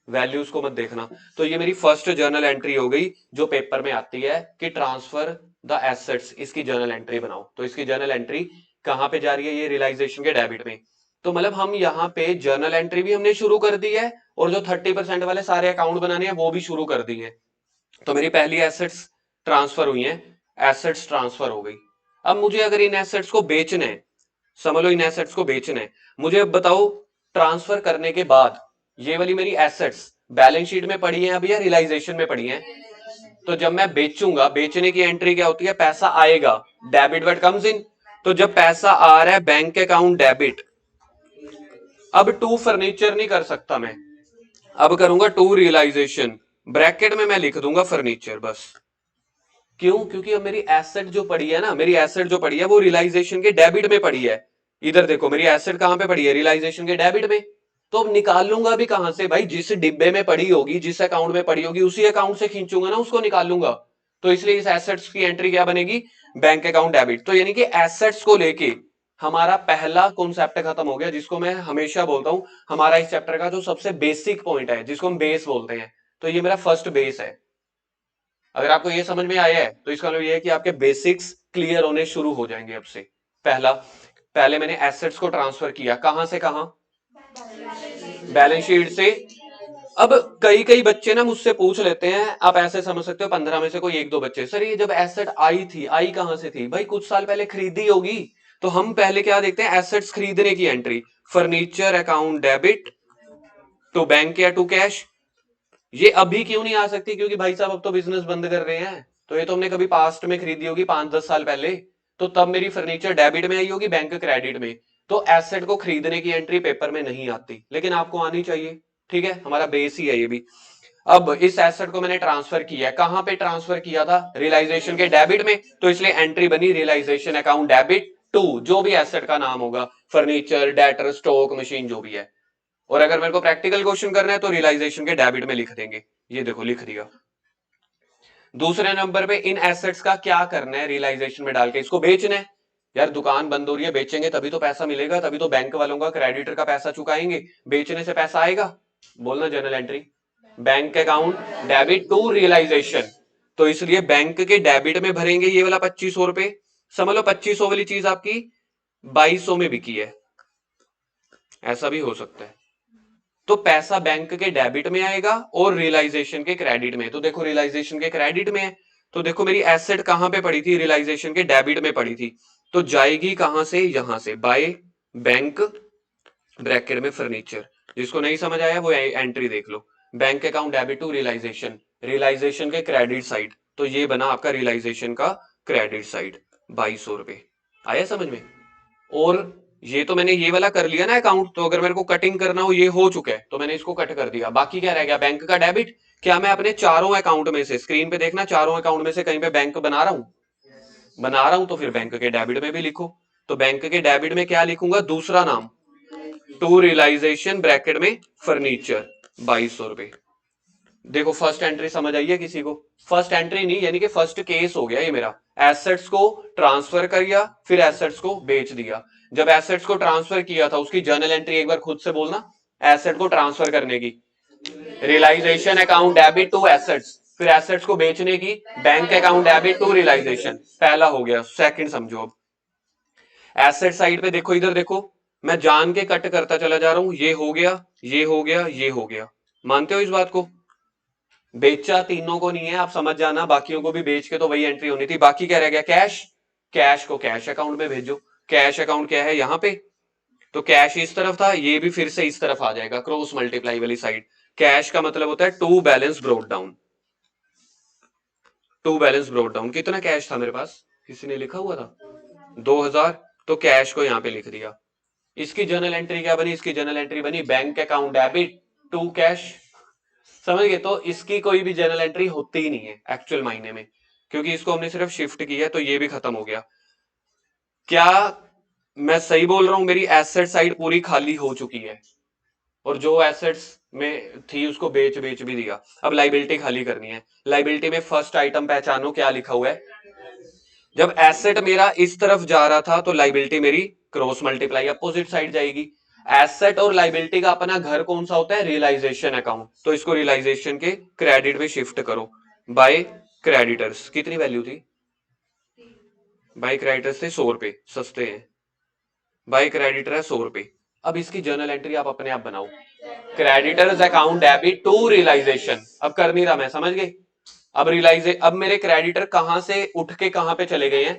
वैल्यूज को मत देखना। तो ये मेरी फर्स्ट जर्नल एंट्री हो गई जो पेपर में आती है कि ट्रांसफर द एसेट्स, इसकी जर्नल एंट्री बनाओ। तो इसकी जर्नल एंट्री कहां पे जा रही है, ये रियलाइजेशन के डेबिट में। तो मतलब हम यहाँ पे जर्नल एंट्री भी हमने शुरू कर दी है, और जो 30% वाले सारे अकाउंट बनाने हैं वो भी शुरू कर दी है। तो मेरी पहली एसेट्स ट्रांसफर हुई है, एसेट्स ट्रांसफर हो गई। अब मुझे अगर इन एसेट्स को बेचना है, समझ लो इन एसेट्स को बेचना है मुझे, अब बताओ ट्रांसफर करने के बाद ये वाली मेरी एसेट्स बैलेंस शीट में पड़ी है अभी या रियलाइजेशन में पड़ी है। तो जब मैं बेचूंगा, बेचने की एंट्री क्या होती है, पैसा आएगा, डेबिट वर्ड कम्स इन। तो जब पैसा आ रहा है बैंक अकाउंट डेबिट, अब टू फर्नीचर नहीं कर सकता मैं, अब करूंगा टू रियलाइजेशन, ब्रैकेट में मैं लिख दूंगा फर्नीचर बस। क्यों, क्योंकि अब मेरी एसेट जो पड़ी है ना, मेरी एसेट जो पड़ी है वो रियलाइजेशन के डेबिट में पड़ी है। इधर देखो मेरी एसेट कहां पे पड़ी है, रियलाइजेशन के डेबिट में। तो अब निकाल लूंगा भी कहां से भाई, जिस डिब्बे में पड़ी होगी, जिस अकाउंट में पड़ी होगी, उसी अकाउंट से खींचूंगा ना, उसको निकाल लूंगा। तो इसलिए इस एसेट्स की एंट्री क्या बनेगी, बैंक अकाउंट डेबिट। तो यानी कि एसेट्स को लेके हमारा पहला कॉन्सेप्ट खत्म हो गया, जिसको मैं हमेशा बोलता हूं हमारा इस चैप्टर का जो सबसे बेसिक पॉइंट है, जिसको हम बेस बोलते हैं। तो ये मेरा फर्स्ट बेस है। अगर आपको ये समझ में आया है तो इसका मतलब ये है कि आपके बेसिक्स क्लियर होने शुरू हो जाएंगे अब से। पहला, पहले मैंने एसेट्स को ट्रांसफर किया, कहां से कहां, बैलेंस शीट से। अब कई कई बच्चे ना मुझसे पूछ लेते हैं, आप ऐसे समझ सकते हो 15 में से कोई 1-2 बच्चे, सर ये जब एसेट आई थी, आई कहां से थी, भाई कुछ साल पहले खरीदी होगी। तो हम पहले क्या देखते हैं, एसेट्स खरीदने की entry, furniture account debit to bank या टू कैश। ये अभी क्यों नहीं आ सकती, क्योंकि भाई साहब अब तो बिजनेस बंद कर रहे हैं। तो ये तो हमने कभी पास्ट में खरीदी होगी 5-10 साल पहले, तो तब मेरी फर्नीचर डेबिट में आई होगी, बैंक क्रेडिट में। तो एसेट को खरीदने की एंट्री पेपर में नहीं आती, लेकिन आपको आनी चाहिए, ठीक है, हमारा बेस ही है ये भी। अब इस एसेट को मैंने ट्रांसफर किया, कहां पे ट्रांसफर किया था, रियलाइजेशन के डेबिट में, तो इसलिए एंट्री बनी रियलाइजेशन अकाउंट डेबिट टू जो भी एसेट का नाम होगा, फर्नीचर, डेटर, स्टॉक, मशीन, जो भी है। और अगर मेरे को प्रैक्टिकल क्वेश्चन करना है तो रियलाइजेशन के डेबिट में लिख देंगे, ये देखो लिख दिया। दूसरे नंबर पे इन एसेट्स का क्या करना है, रियलाइजेशन में डाल के इसको बेचना है। यार दुकान बंद हो रही है, बेचेंगे तभी तो पैसा मिलेगा, तभी तो बैंक वालों का क्रेडिटर का पैसा चुकाएंगे, बेचने से पैसा आएगा। बोलना general entry bank account debit to realisation, तो इसलिए बैंक के डेबिट में भरेंगे ये वाला 2500 रुपए। समझ लो 2500 वाली चीज आपकी 2200 में बिकी है, ऐसा भी हो सकता है। तो पैसा बैंक के डेबिट में आएगा और रियलाइजेशन के क्रेडिट में। तो देखो रियलाइजेशन के क्रेडिट में है, तो देखो मेरी एसेट कहां पे पड़ी थी, रियलाइजेशन के डेबिट में पड़ी थी, तो जाएगी कहां से, यहां से, बाय बैंक ब्रैकेट में फर्नीचर। जिसको नहीं समझ आया वो एंट्री देख लो, bank account debit to realisation, realisation के क्रेडिट साइड, तो ये बना आपका रियलाइजेशन का क्रेडिट साइड 2200 रुपए। आया समझ में। और ये तो मैंने ये वाला कर लिया ना अकाउंट, तो अगर मेरे को कटिंग करना हो, ये हो चुका है तो मैंने इसको कट कर दिया, बाकी क्या रह गया, बैंक का डेबिट। क्या मैं अपने चारों अकाउंट में से, स्क्रीन पे देखना, चारों अकाउंट में से कहीं पे बैंक बना रहा हूं, बना रहा हूं, तो फिर बैंक के डेबिट में भी लिखो। तो बैंक के डेबिट में क्या लिखूंगा, दूसरा नाम टू रियलाइजेशन ब्रैकेट में फर्नीचर 2200 रुपए। देखो फर्स्ट एंट्री समझ आई है किसी को, फर्स्ट एंट्री नहीं यानी कि फर्स्ट केस हो गया ये मेरा, एसेट्स को ट्रांसफर किया फिर एसेट्स को बेच दिया। जब एसेट्स को ट्रांसफर किया था उसकी जर्नल एंट्री एक बार खुद से बोलना, एसेट को ट्रांसफर करने की realisation account debit to assets, फिर एसेट्स को बेचने की bank account debit to realisation, पहला हो गया। सेकंड समझो, अब एसेट साइड पे देखो, इधर देखो, मैं जान के कट करता चला जा रहा हूं, ये हो गया, ये हो गया, ये हो गया, मानते हो इस बात को। बेचा तीनों को नहीं है, आप समझ जाना, बाकियों को भी बेच के तो वही एंट्री होनी थी। बाकी क्या रह गया, कैश, कैश को कैश अकाउंट में भेजो। कैश अकाउंट क्या है यहां पे, तो कैश इस तरफ था, ये भी फिर से इस तरफ आ जाएगा, क्रॉस मल्टीप्लाई वाली साइड। कैश का मतलब होता है to balance brought down, to balance brought down. कितना कैश था मेरे पास, किसी ने लिखा हुआ था 2000, तो कैश को यहां पे लिख दिया। इसकी जर्नल एंट्री क्या बनी, इसकी जर्नल एंट्री बनी bank account debit to cash. समझ गए, तो इसकी कोई भी जर्नल एंट्री होती ही नहीं है एक्चुअल मायने में, क्योंकि इसको हमने सिर्फ शिफ्ट किया है, तो ये भी खत्म हो गया। क्या मैं सही बोल रहा हूं, मेरी एसेट साइड पूरी खाली हो चुकी है, और जो एसेट्स में थी उसको बेच बेच भी दिया। अब लाइबिलिटी खाली करनी है। लाइबिलिटी में फर्स्ट आइटम पहचानो क्या लिखा हुआ है, जब एसेट मेरा इस तरफ जा रहा था तो लाइबिलिटी मेरी क्रॉस मल्टीप्लाई अपोजिट साइड जाएगी। एसेट और लाइबिलिटी का अपना घर कौन सा होता है, रियलाइजेशन अकाउंट, तो इसको रियलाइजेशन के क्रेडिट में शिफ्ट करो। बाय क्रेडिटर्स कितनी वैल्यू थी, बाय क्रेडिटर्स थे 100 रुपए, सस्ते हैं, बाय क्रेडिटर है 100 रुपए। अब इसकी जर्नल एंट्री आप अपने आप बनाओ, creditors account debit to realisation. अब कर नहीं रहा मैं, समझ गए। अब रियलाइजे, अब मेरे क्रेडिटर कहां से उठ के कहां पे चले गए हैं,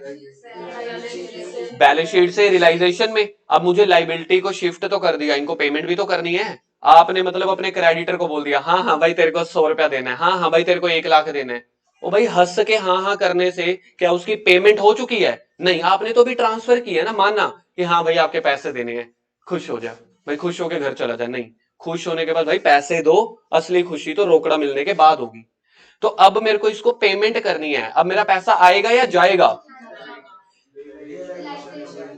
बैलेंस शीट से रियलाइजेशन में। अब मुझे लाइबिलिटी को शिफ्ट तो कर दिया, इनको पेमेंट भी तो करनी है। आपने मतलब अपने क्रेडिटर को बोल दिया, हाँ हाँ भाई तेरे को 100 रुपया देना है, हाँ हाँ भाई तेरे को 1 लाख देना है। ओ भाई हंस के हाँ हाँ करने से क्या उसकी पेमेंट हो चुकी है, नहीं, आपने तो भी ट्रांसफर किया ना, मानना कि हाँ भाई आपके पैसे देने हैं, खुश हो जा भाई, खुश होके घर चला जा। नहीं, खुश होने के बाद भाई पैसे दो, असली खुशी तो रोकड़ा मिलने के बाद होगी। तो अब मेरे को इसको पेमेंट करनी है, अब मेरा पैसा आएगा या जाएगा,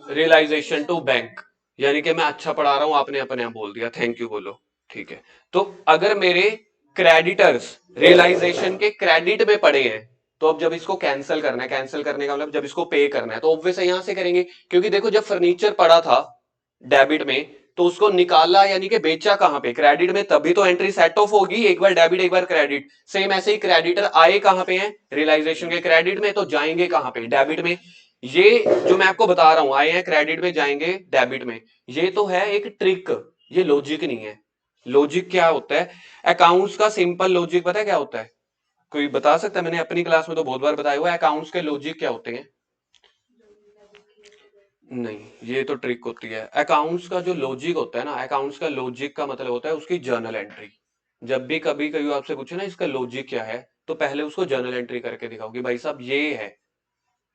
रियलाइजेशन टू बैंक। यानी कि मैं अच्छा पढ़ा रहा हूं, आपने अपने आप बोल दिया, थैंक यू बोलो, ठीक है। तो अगर मेरे क्रेडिटर्स रियलाइजेशन के क्रेडिट में पड़े हैं, तो अब जब इसको कैंसिल करना है, कैंसिल करने का मतलब जब इसको पे करना है, तो ऑब्वियस यहां से करेंगे, क्योंकि देखो जब फर्नीचर पड़ा था डेबिट में, तो उसको निकाला यानी कि बेचा कहां पे, क्रेडिट में, तभी तो एंट्री सेट ऑफ होगी, एक बार डेबिट एक बार क्रेडिट। सेम ऐसे ही क्रेडिटर आए कहां पे हैं, रियलाइजेशन के क्रेडिट में, तो जाएंगे कहां पे, डेबिट में। ये जो मैं आपको बता रहा हूं, आए हैं क्रेडिट में जाएंगे डेबिट में, ये तो है एक ट्रिक, ये लॉजिक नहीं है। लॉजिक क्या होता है, अकाउंट्स का सिंपल लॉजिक पता है क्या होता है, कोई बता सकता है, मैंने अपनी क्लास में तो बहुत बार बताया हुआ है, अकाउंट्स के लॉजिक क्या होते हैं। नहीं, ये तो ट्रिक होती है। अकाउंट्स का जो लॉजिक होता है ना, अकाउंट्स का लॉजिक का मतलब होता है उसकी जर्नल एंट्री। जब भी कभी कभी आपसे पूछे ना इसका लॉजिक क्या है, तो पहले उसको जर्नल एंट्री करके दिखाओ कि भाई साहब ये है।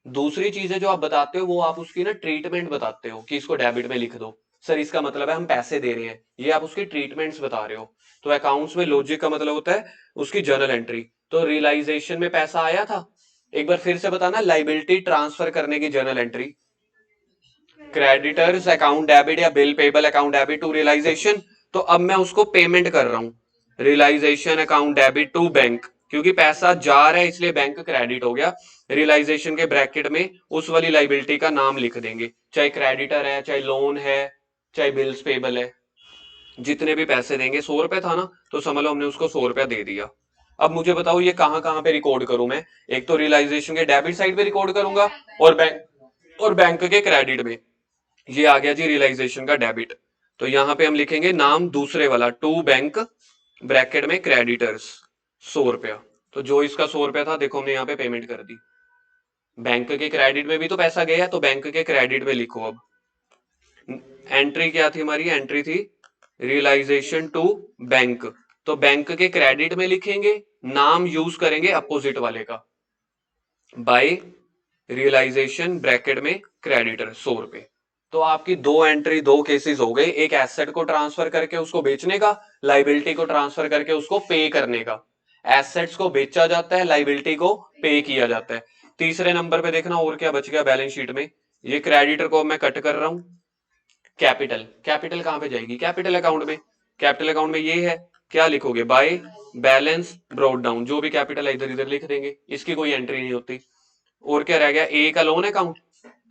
दूसरी चीजें जो आप बताते हो वो आप उसकी ना ट्रीटमेंट बताते हो कि इसको डेबिट में लिख दो, सर इसका मतलब है हम पैसे दे रहे हैं, ये आप उसकी ट्रीटमेंट्स बता रहे हो। तो अकाउंट्स में लॉजिक का मतलब होता है उसकी जर्नल एंट्री। तो रियलाइजेशन में पैसा आया था, एक बार फिर से बताना, लाइबिलिटी ट्रांसफर करने की journal entry, creditors account debit या bill payable account debit to realisation. तो अब मैं उसको पेमेंट कर रहा हूं, realisation account debit to bank, क्योंकि पैसा जा रहा है इसलिए बैंक क्रेडिट हो गया। रियलाइजेशन के ब्रैकेट में उस वाली लाइबिलिटी का नाम लिख देंगे, चाहे क्रेडिटर है, चाहे लोन है, चाहे बिल्स पेबल है। जितने भी पैसे देंगे, 100 रुपए था ना, तो समझ लो हमने उसको 100 रुपया दे दिया। अब मुझे बताओ ये कहां कहां पे रिकॉर्ड करूं मैं? एक तो रियलाइजेशन के डेबिट साइड पे रिकॉर्ड करूंगा, और बैंक के क्रेडिट में। ये आ गया जी रियलाइजेशन का डेबिट। तो यहां पे हम लिखेंगे नाम दूसरे वाला, टू बैंक ब्रैकेट में क्रेडिटर्स 100 रुपया। तो जो इसका 100 रुपया था देखो हमने यहाँ पे पेमेंट कर दी। बैंक के क्रेडिट में भी तो पैसा गया, तो बैंक के क्रेडिट में लिखो। अब एंट्री क्या थी हमारी? एंट्री थी रियलाइजेशन टू बैंक, तो बैंक के क्रेडिट में लिखेंगे, नाम यूज करेंगे अपोजिट वाले का, बाय रियलाइजेशन ब्रैकेट में क्रेडिटर 100 रुपए। तो आपकी दो एंट्री, दो केसेस हो गए, एक एसेट को ट्रांसफर करके उसको बेचने का, लाइबिलिटी को ट्रांसफर करके उसको पे करने का। एसेट्स को बेचा जाता है, लाइबिलिटी को पे किया जाता है। तीसरे नंबर पे देखना और क्या बच गया बैलेंस शीट में। ये क्रेडिटर को मैं कट कर रहा हूं, कैपिटल, कैपिटल कहां पे जाएगी? कैपिटल अकाउंट में। कैपिटल अकाउंट में ये है, क्या लिखोगे? बाय बैलेंस ब्रॉट डाउन, जो भी कैपिटल है इधर इधर लिख देंगे, इसकी कोई एंट्री नहीं होती। और क्या रह गया? ए का लोन अकाउंट,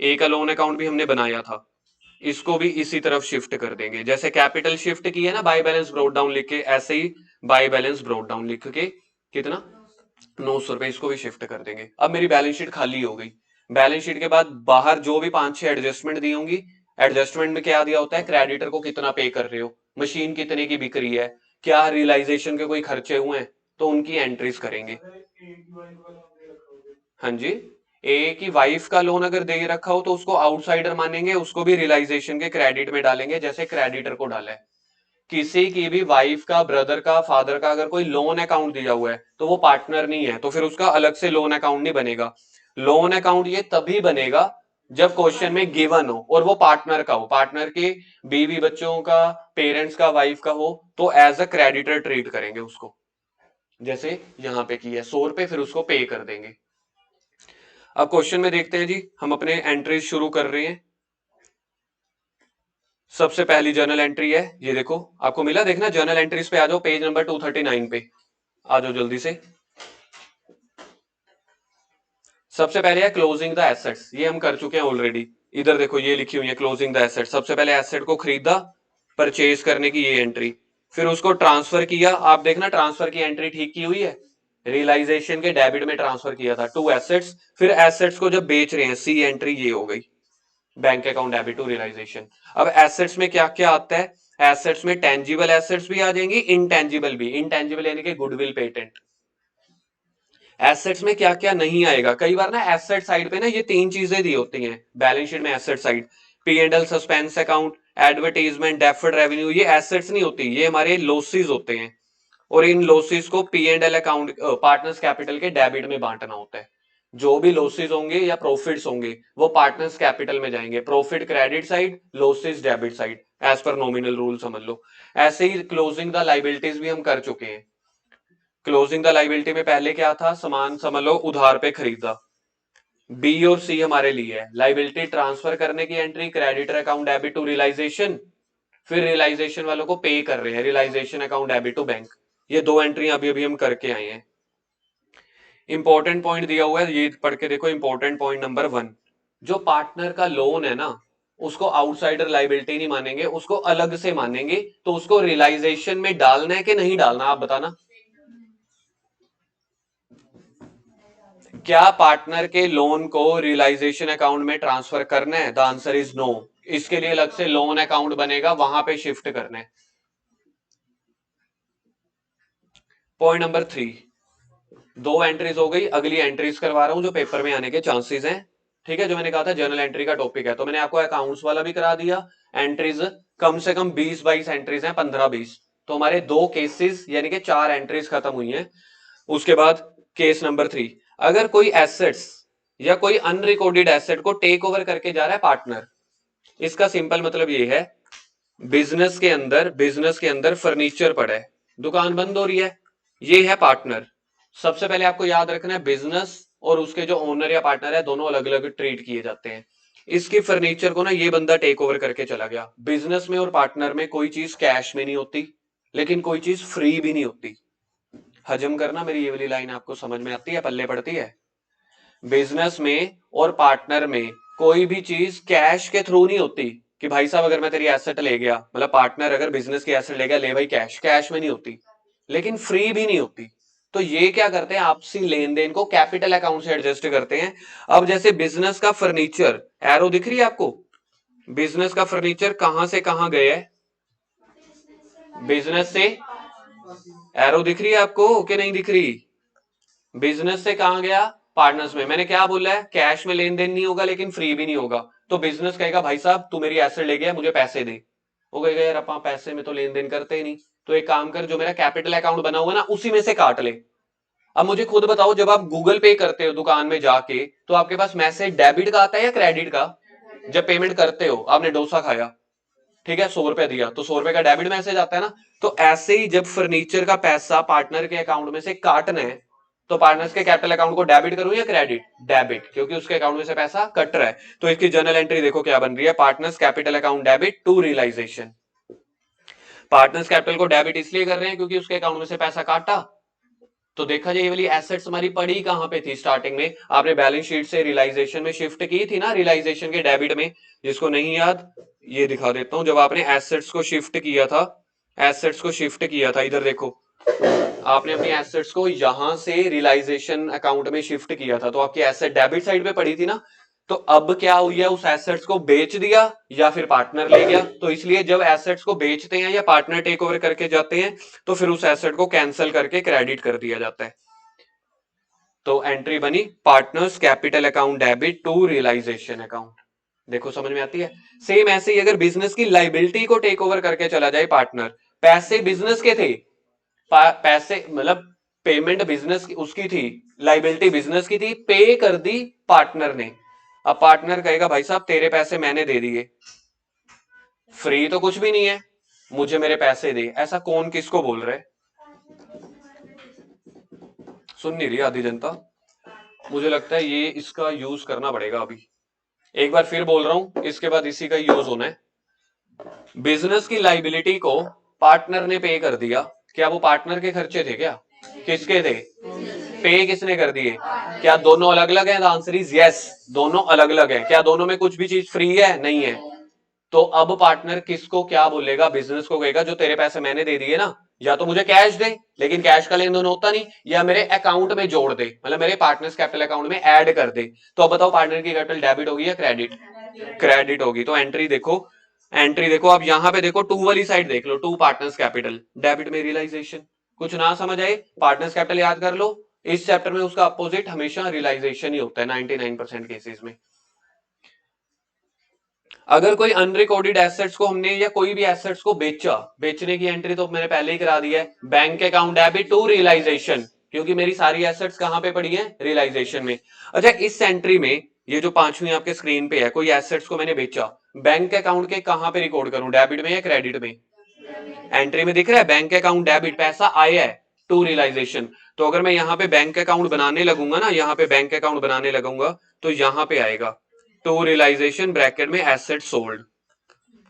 ए का लोन अकाउंट भी हमने बनाया था, इसको भी इसी तरफ शिफ्ट कर देंगे। जैसे कैपिटल शिफ्ट की है ना बाय बैलेंस ब्रॉट डाउन लिख के, ऐसे ही बाय बैलेंस ब्रॉट डाउन लिख के कितना 900 रुपए, इसको भी शिफ्ट कर देंगे। अब मेरी बैलेंस शीट खाली हो गई। बैलेंस शीट के बाद बाहर जो भी 5-6 एडजस्टमेंट दी होंगी, एडजस्टमेंट में क्या दिया होता है? क्रेडिटर को कितना पे कर रहे हो, मशीन कितने की बिक रही है, क्या रियलाइजेशन के कोई खर्चे हुए हैं, तो उनकी एंट्रीज करेंगे। हाँ जी, ए की वाइफ का लोन अगर दे रखा हो तो उसको आउटसाइडर मानेंगे, उसको भी रियलाइजेशन के क्रेडिट में डालेंगे जैसे क्रेडिटर को डाला है। किसी की भी वाइफ का, ब्रदर का, फादर का अगर कोई लोन अकाउंट दिया हुआ है तो वो पार्टनर नहीं है, तो फिर उसका अलग से लोन अकाउंट नहीं बनेगा। लोन अकाउंट ये तभी बनेगा जब क्वेश्चन में गिवन हो और वो पार्टनर का हो, पार्टनर के बीवी बच्चों का, पेरेंट्स का, वाइफ का हो, तो एज अ क्रेडिटर ट्रीट करेंगे उसको, जैसे यहां पे की है 100 रुपए, फिर उसको पे कर देंगे। अब क्वेश्चन में देखते हैं जी, हम अपने एंट्रीज शुरू कर रहे हैं। सबसे पहली जर्नल एंट्री है, ये देखो आपको मिला, देखना जर्नल एंट्रीज पे आ जाओ, पेज नंबर 239 पे आ जाओ जल्दी से। सबसे पहले है क्लोजिंग द एसेट्स, ये हम कर चुके हैं ऑलरेडी। इधर देखो ये लिखी हुई है क्लोजिंग द एसेट। सबसे पहले एसेट को खरीदा, परचेज करने की ये एंट्री, फिर उसको ट्रांसफर किया। आप देखना ट्रांसफर की एंट्री ठीक की हुई है, रियलाइजेशन के डेबिट में ट्रांसफर किया था टू एसेट्स। फिर एसेट्स को जब बेच रहे हैं, सी एंट्री ये हो गई, bank account debit to realisation. अब एसेट्स में क्या क्या आता है? एसेट्स में टेंजिबल एसेट्स भी आ जाएंगी, इनटेंजिबल भी। इनटेंजिबल यानी कि गुडविल, पेटेंट। एसेट्स में क्या क्या नहीं आएगा? कई बार ना एसेट साइड पे ना ये तीन चीजें दी होती हैं बैलेंस शीट में। Asset side P and L, suspense account, advertisement, deferred revenue, ये एसेट्स नहीं होती, ये हमारे लॉसेस होते हैं। और इन लॉसेस को P and L account, partners capital के डेबिट में बांटना होता है। जो भी लॉसेस होंगे या प्रॉफिट्स होंगे वो पार्टनर्स कैपिटल में जाएंगे, profit credit side, losses debit side, as per nominal rule समझ लो। ऐसे ही क्लोजिंग द लाइबिलिटीज भी हम कर चुके हैं। क्लोजिंग द लाइबिलिटी में पहले क्या था? सामान समझ लो उधार पे खरीदा, बी और सी हमारे लिए है। लाइबिलिटी ट्रांसफर करने की entry, creditor account debit to realisation, फिर रियलाइजेशन वालों को पे कर रहे हैं, realisation account debit to bank. ये दो एंट्री अभी अभी हम करके आए हैं। इंपॉर्टेंट पॉइंट दिया हुआ है, ये पढ़ के देखो। इंपॉर्टेंट पॉइंट नंबर 1, जो पार्टनर का लोन है ना, उसको आउटसाइडर लाइबिलिटी नहीं मानेंगे, उसको अलग से मानेंगे। तो उसको रियलाइजेशन में डालना है कि नहीं डालना, आप बताना। क्या पार्टनर के लोन को रियलाइजेशन अकाउंट में ट्रांसफर करना है? The answer is no. इसके लिए अलग से लोन अकाउंट बनेगा, वहां पे शिफ्ट करना है। पॉइंट नंबर 3, दो एंट्रीज हो गई, अगली एंट्रीज करवा रहा हूं जो पेपर में आने के चांसेस हैं। ठीक है, जो मैंने कहा था जर्नल एंट्री का टॉपिक है, तो मैंने आपको अकाउंट्स वाला भी करा दिया। एंट्रीज कम से कम 20-22 एंट्रीज हैं, 15-20। तो हमारे दो केसेस यानी कि 4 एंट्रीज खत्म हुई हैं। उसके बाद केस नंबर 3, अगर कोई एसेट्स या कोई अनरिकॉर्डेड एसेट को टेक ओवर करके जा रहा है पार्टनर, इसका सिंपल मतलब ये है बिजनेस के अंदर फर्नीचर पड़ा है, दुकान बंद हो रही है, ये है पार्टनर। सबसे पहले आपको याद रखना है बिजनेस और उसके जो ओनर या पार्टनर है दोनों अलग अलग ट्रीट किए जाते हैं। इसकी फर्नीचर को ना ये बंदा टेक ओवर करके चला गया। बिजनेस में और पार्टनर में कोई चीज कैश में नहीं होती, लेकिन कोई चीज फ्री भी नहीं होती। हजम करना, मेरी ये वाली लाइन आपको समझ में आती है, पल्ले पड़ती है। बिजनेस में और पार्टनर में कोई भी चीज कैश के थ्रू नहीं होती कि भाई साहब अगर मैं तेरी एसेट ले गया, मतलब पार्टनर अगर बिजनेस की एसेट ले गया, ले भाई कैश, कैश में नहीं होती, लेकिन फ्री भी नहीं होती। तो ये क्या करते हैं, आपसी लेन देन को कैपिटल अकाउंट से एडजस्ट करते हैं। अब जैसे बिजनेस का फर्नीचर, एरो दिख रही है आपको, बिजनेस का फर्नीचर कहां से कहां गया है, बिजनेस से, एरो दिख रही है आपको कि नहीं दिख रही, बिजनेस से कहां गया, पार्टनर्स में। मैंने क्या बोला है, कैश में लेन देन नहीं होगा लेकिन फ्री भी नहीं होगा। तो बिजनेस कहेगा भाई साहब तू मेरी एसेट ले गया, मुझे पैसे दे। वो कहेगा यार अपन पैसे में तो लेन देन करते ही नहीं, तो एक काम कर, जो मेरा कैपिटल अकाउंट बना हुआ ना उसी में से काट ले। अब मुझे खुद बताओ, जब आप गूगल पे करते हो दुकान में जाके, तो आपके पास मैसेज डेबिट का आता है या क्रेडिट का? जब पेमेंट करते हो, आपने डोसा खाया, ठीक है, 100 रुपए दिया, तो 100 रुपए का डेबिट मैसेज आता है ना। तो ऐसे ही जब फर्नीचर का पैसा पार्टनर के अकाउंट में से काटना है, तो पार्टनर्स के कैपिटल अकाउंट को डेबिट करूं या क्रेडिट? डेबिट, क्योंकि उसके अकाउंट में से पैसा कट रहा है। तो इसकी जर्नल एंट्री देखो क्या बन रही है, partners capital account debit to realisation. Partners capital को डेबिट इसलिए कर रहे हैं क्योंकि उसके अकाउंट में से पैसा काटा। तो देखा जाए ये वाली एसेट्स हमारी पड़ी कहां पे थी, स्टार्टिंग में आपने बैलेंस शीट से रियलाइजेशन में शिफ्ट की थी ना, रियलाइजेशन के डेबिट में। जिसको नहीं याद, ये दिखा देता हूं, जब आपने एसेट्स को शिफ्ट किया था, एसेट्स को शिफ्ट किया था, इधर देखो, आपने अपनी एसेट्स को यहां से रियलाइजेशन अकाउंट में शिफ्ट किया था, तो आपकी एसेट डेबिट साइड पे पड़ी थी ना। तो अब क्या हुआ है, उस एसेट्स को बेच दिया या फिर पार्टनर ले गया। तो इसलिए जब एसेट्स को बेचते हैं या पार्टनर टेक ओवर करके जाते हैं, तो फिर उस एसेट को कैंसिल करके क्रेडिट कर दिया जाता है। तो एंट्री बनी partners capital account debit to realisation account. देखो समझ में आती है। सेम ऐसे ही अगर बिजनेस की लाइबिलिटी को टेक ओवर करके चला जाए पार्टनर, पैसे बिजनेस के थे, पैसे मतलब पेमेंट बिजनेस की उसकी थी, लाइबिलिटी बिजनेस की थी, पे कर दी पार्टनर ने। अब पार्टनर कहेगा भाई साहब तेरे पैसे मैंने दे दिए, फ्री तो कुछ भी नहीं है, मुझे मेरे पैसे दे। ऐसा कौन किसको बोल रहा है? सुन नहीं रही आधी जनता। मुझे लगता है ये इसका यूज करना पड़ेगा अभी, एक बार फिर बोल रहा हूं, इसके बाद इसी का यूज होना है। बिजनेस की लाइबिलिटी को पार्टनर ने पे कर दिया, क्या वो पार्टनर के खर्चे थे क्या? किसके थे? पे किसने कर दिए? क्या दोनों अलग अलग हैं? आंसर इज यस, दोनों अलग अलग हैं। क्या दोनों में कुछ भी चीज फ्री है? नहीं है। तो अब पार्टनर किसको क्या बोलेगा? बिजनेस को कहेगा जो तेरे पैसे मैंने दे दिए ना, या तो मुझे कैश दे, लेकिन कैश का लेन देन होता नहीं, या मेरे अकाउंट में जोड़ दे, मतलब मेरे पार्टनर्स कैपिटल अकाउंट में ऐड कर दे। तो अब बताओ पार्टनर की कैपिटल डेबिट होगी या क्रेडिट? क्रेडिट होगी। तो एंट्री देखो, एंट्री देखो, अब यहां पे देखो टू वाली साइड देख लो, टू पार्टनर्स कैपिटल डेबिट में रियलाइजेशन। कुछ ना समझ आए, पार्टनर्स कैपिटल याद कर लो, इस चैप्टर में उसका अपोजिट हमेशा रियलाइजेशन ही होता है 99% केसेस में। अगर कोई अनरिकॉर्डेड एसेट्स को हमने या कोई भी एसेट्स को बेचा, बेचने की एंट्री तो मैंने पहले ही करा दी है, bank account debit to realisation, क्योंकि मेरी सारी एसेट्स कहां पे पड़ी है? रियलाइजेशन में। अच्छा, इस एंट्री में ये जो पांचवी आपके स्क्रीन पे है, कोई एसेट्स को मैंने बेचा, बैंक अकाउंट के कहां पे रिकॉर्ड करूं, डेबिट में या क्रेडिट में? एंट्री में दिख रहा है बैंक अकाउंट डेबिट, पैसा आया है टू रियलाइजेशन। तो अगर मैं यहाँ पे बैंक अकाउंट बनाने लगूंगा ना, यहाँ पे बैंक अकाउंट बनाने लगूंगा, तो यहाँ पे आएगा टू रियलाइजेशन ब्रैकेट में एसेट सोल्ड,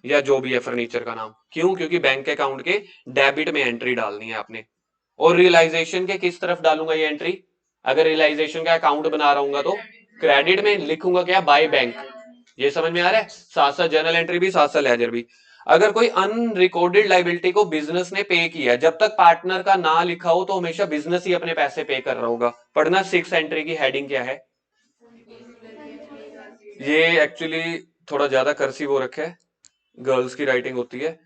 या जो भी है फर्नीचर का नाम। क्यों? क्योंकि बैंक अकाउंट के डेबिट में एंट्री डालनी है आपने। और रियलाइजेशन के किस तरफ डालूंगा ये एंट्री? अगर रियलाइजेशन का अकाउंट बना रहा हूं तो क्रेडिट में लिखूंगा क्या? By bank. ये समझ में आ रहा है? साथ साथ जर्नल एंट्री भी, साथ साथ लेजर भी। अगर कोई अनरिकॉर्डेड लाइबिलिटी को बिजनेस ने पे किया, जब तक पार्टनर का ना लिखा हो तो हमेशा बिजनेस ही अपने पैसे पे कर रहा होगा। पढ़ना 6 एंट्री की हेडिंग क्या है। ये एक्चुअली थोड़ा ज्यादा कर्सिव हो रखा है, गर्ल्स की राइटिंग होती है।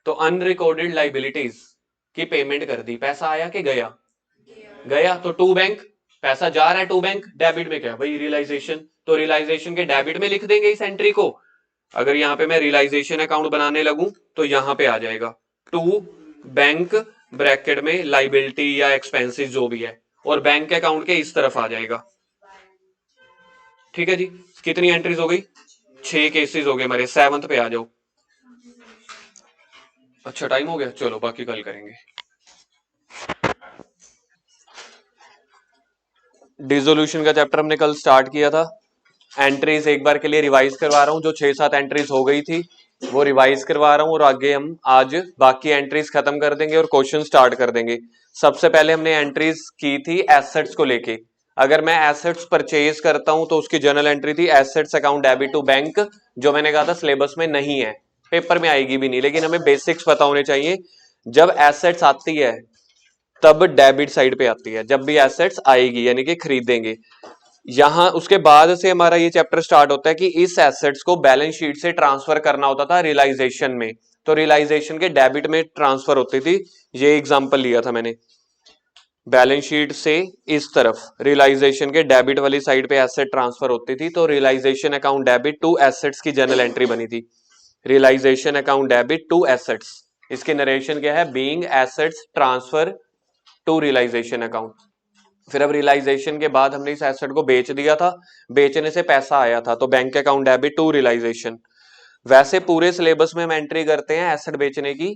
तो अनरिकॉर्डेड लाइबिलिटीज की पेमेंट कर दी, पैसा आया कि गया? गया। तो टू बैंक, पैसा जा रहा है टू बैंक, डेबिट में क्या भाई? रियलाइजेशन। तो रियलाइजेशन के डेबिट में लिख देंगे इस एंट्री को। अगर यहां पे मैं रियलाइजेशन अकाउंट बनाने लगूं तो यहां पे आ जाएगा टू बैंक ब्रैकेट में लाइबिलिटी या एक्सपेंसेस जो भी है, और बैंक अकाउंट के इस तरफ आ जाएगा। ठीक है जी, कितनी एंट्रीज हो गई? 6 केसेस हो गए हमारे। 7th पे आ जाओ। अच्छा टाइम हो गया, चलो बाकी कल करेंगे। डिसोल्यूशन का चैप्टर हमने कल स्टार्ट किया था। एंट्रीज एक बार के लिए रिवाइज करवा रहा हूँ, जो 6-7 एंट्रीज हो गई थी वो रिवाइज करवा रहा हूँ, और आगे हम आज बाकी एंट्रीज खत्म कर देंगे और क्वेश्चन स्टार्ट कर देंगे। सबसे पहले हमने एंट्रीज की थी एसेट्स को लेके। अगर मैं एसेट्स परचेज करता हूं तो उसकी जर्नल एंट्री थी assets account debit to bank, जो मैंने कहा था सिलेबस में नहीं है, पेपर में आएगी भी नहीं, लेकिन हमें बेसिक्स पता होने चाहिए। जब एसेट्स आती है तब डेबिट साइड पे आती है, जब भी एसेट्स आएगी यानी कि खरीदेंगे। यहां उसके बाद से हमारा ये चैप्टर स्टार्ट होता है कि इस एसेट्स को बैलेंस शीट से ट्रांसफर करना होता था रियलाइजेशन में, तो रियलाइजेशन के डेबिट में ट्रांसफर होती थी। ये एग्जांपल लिया था मैंने, बैलेंस शीट से इस तरफ रियलाइजेशन के डेबिट वाली साइड पे एसेट ट्रांसफर होती थी, तो realisation account debit to assets की जनरल एंट्री बनी थी। Realisation account debit to assets, इसके नरेशन क्या है, being assets transfer to realisation account. फिर अब रियलाइजेशन के बाद हमने इस एसेट को बेच दिया था, बेचने से पैसा आया था, तो bank account debit to realisation. वैसे पूरे सिलेबस में हम एंट्री करते हैं एसेट बेचने की,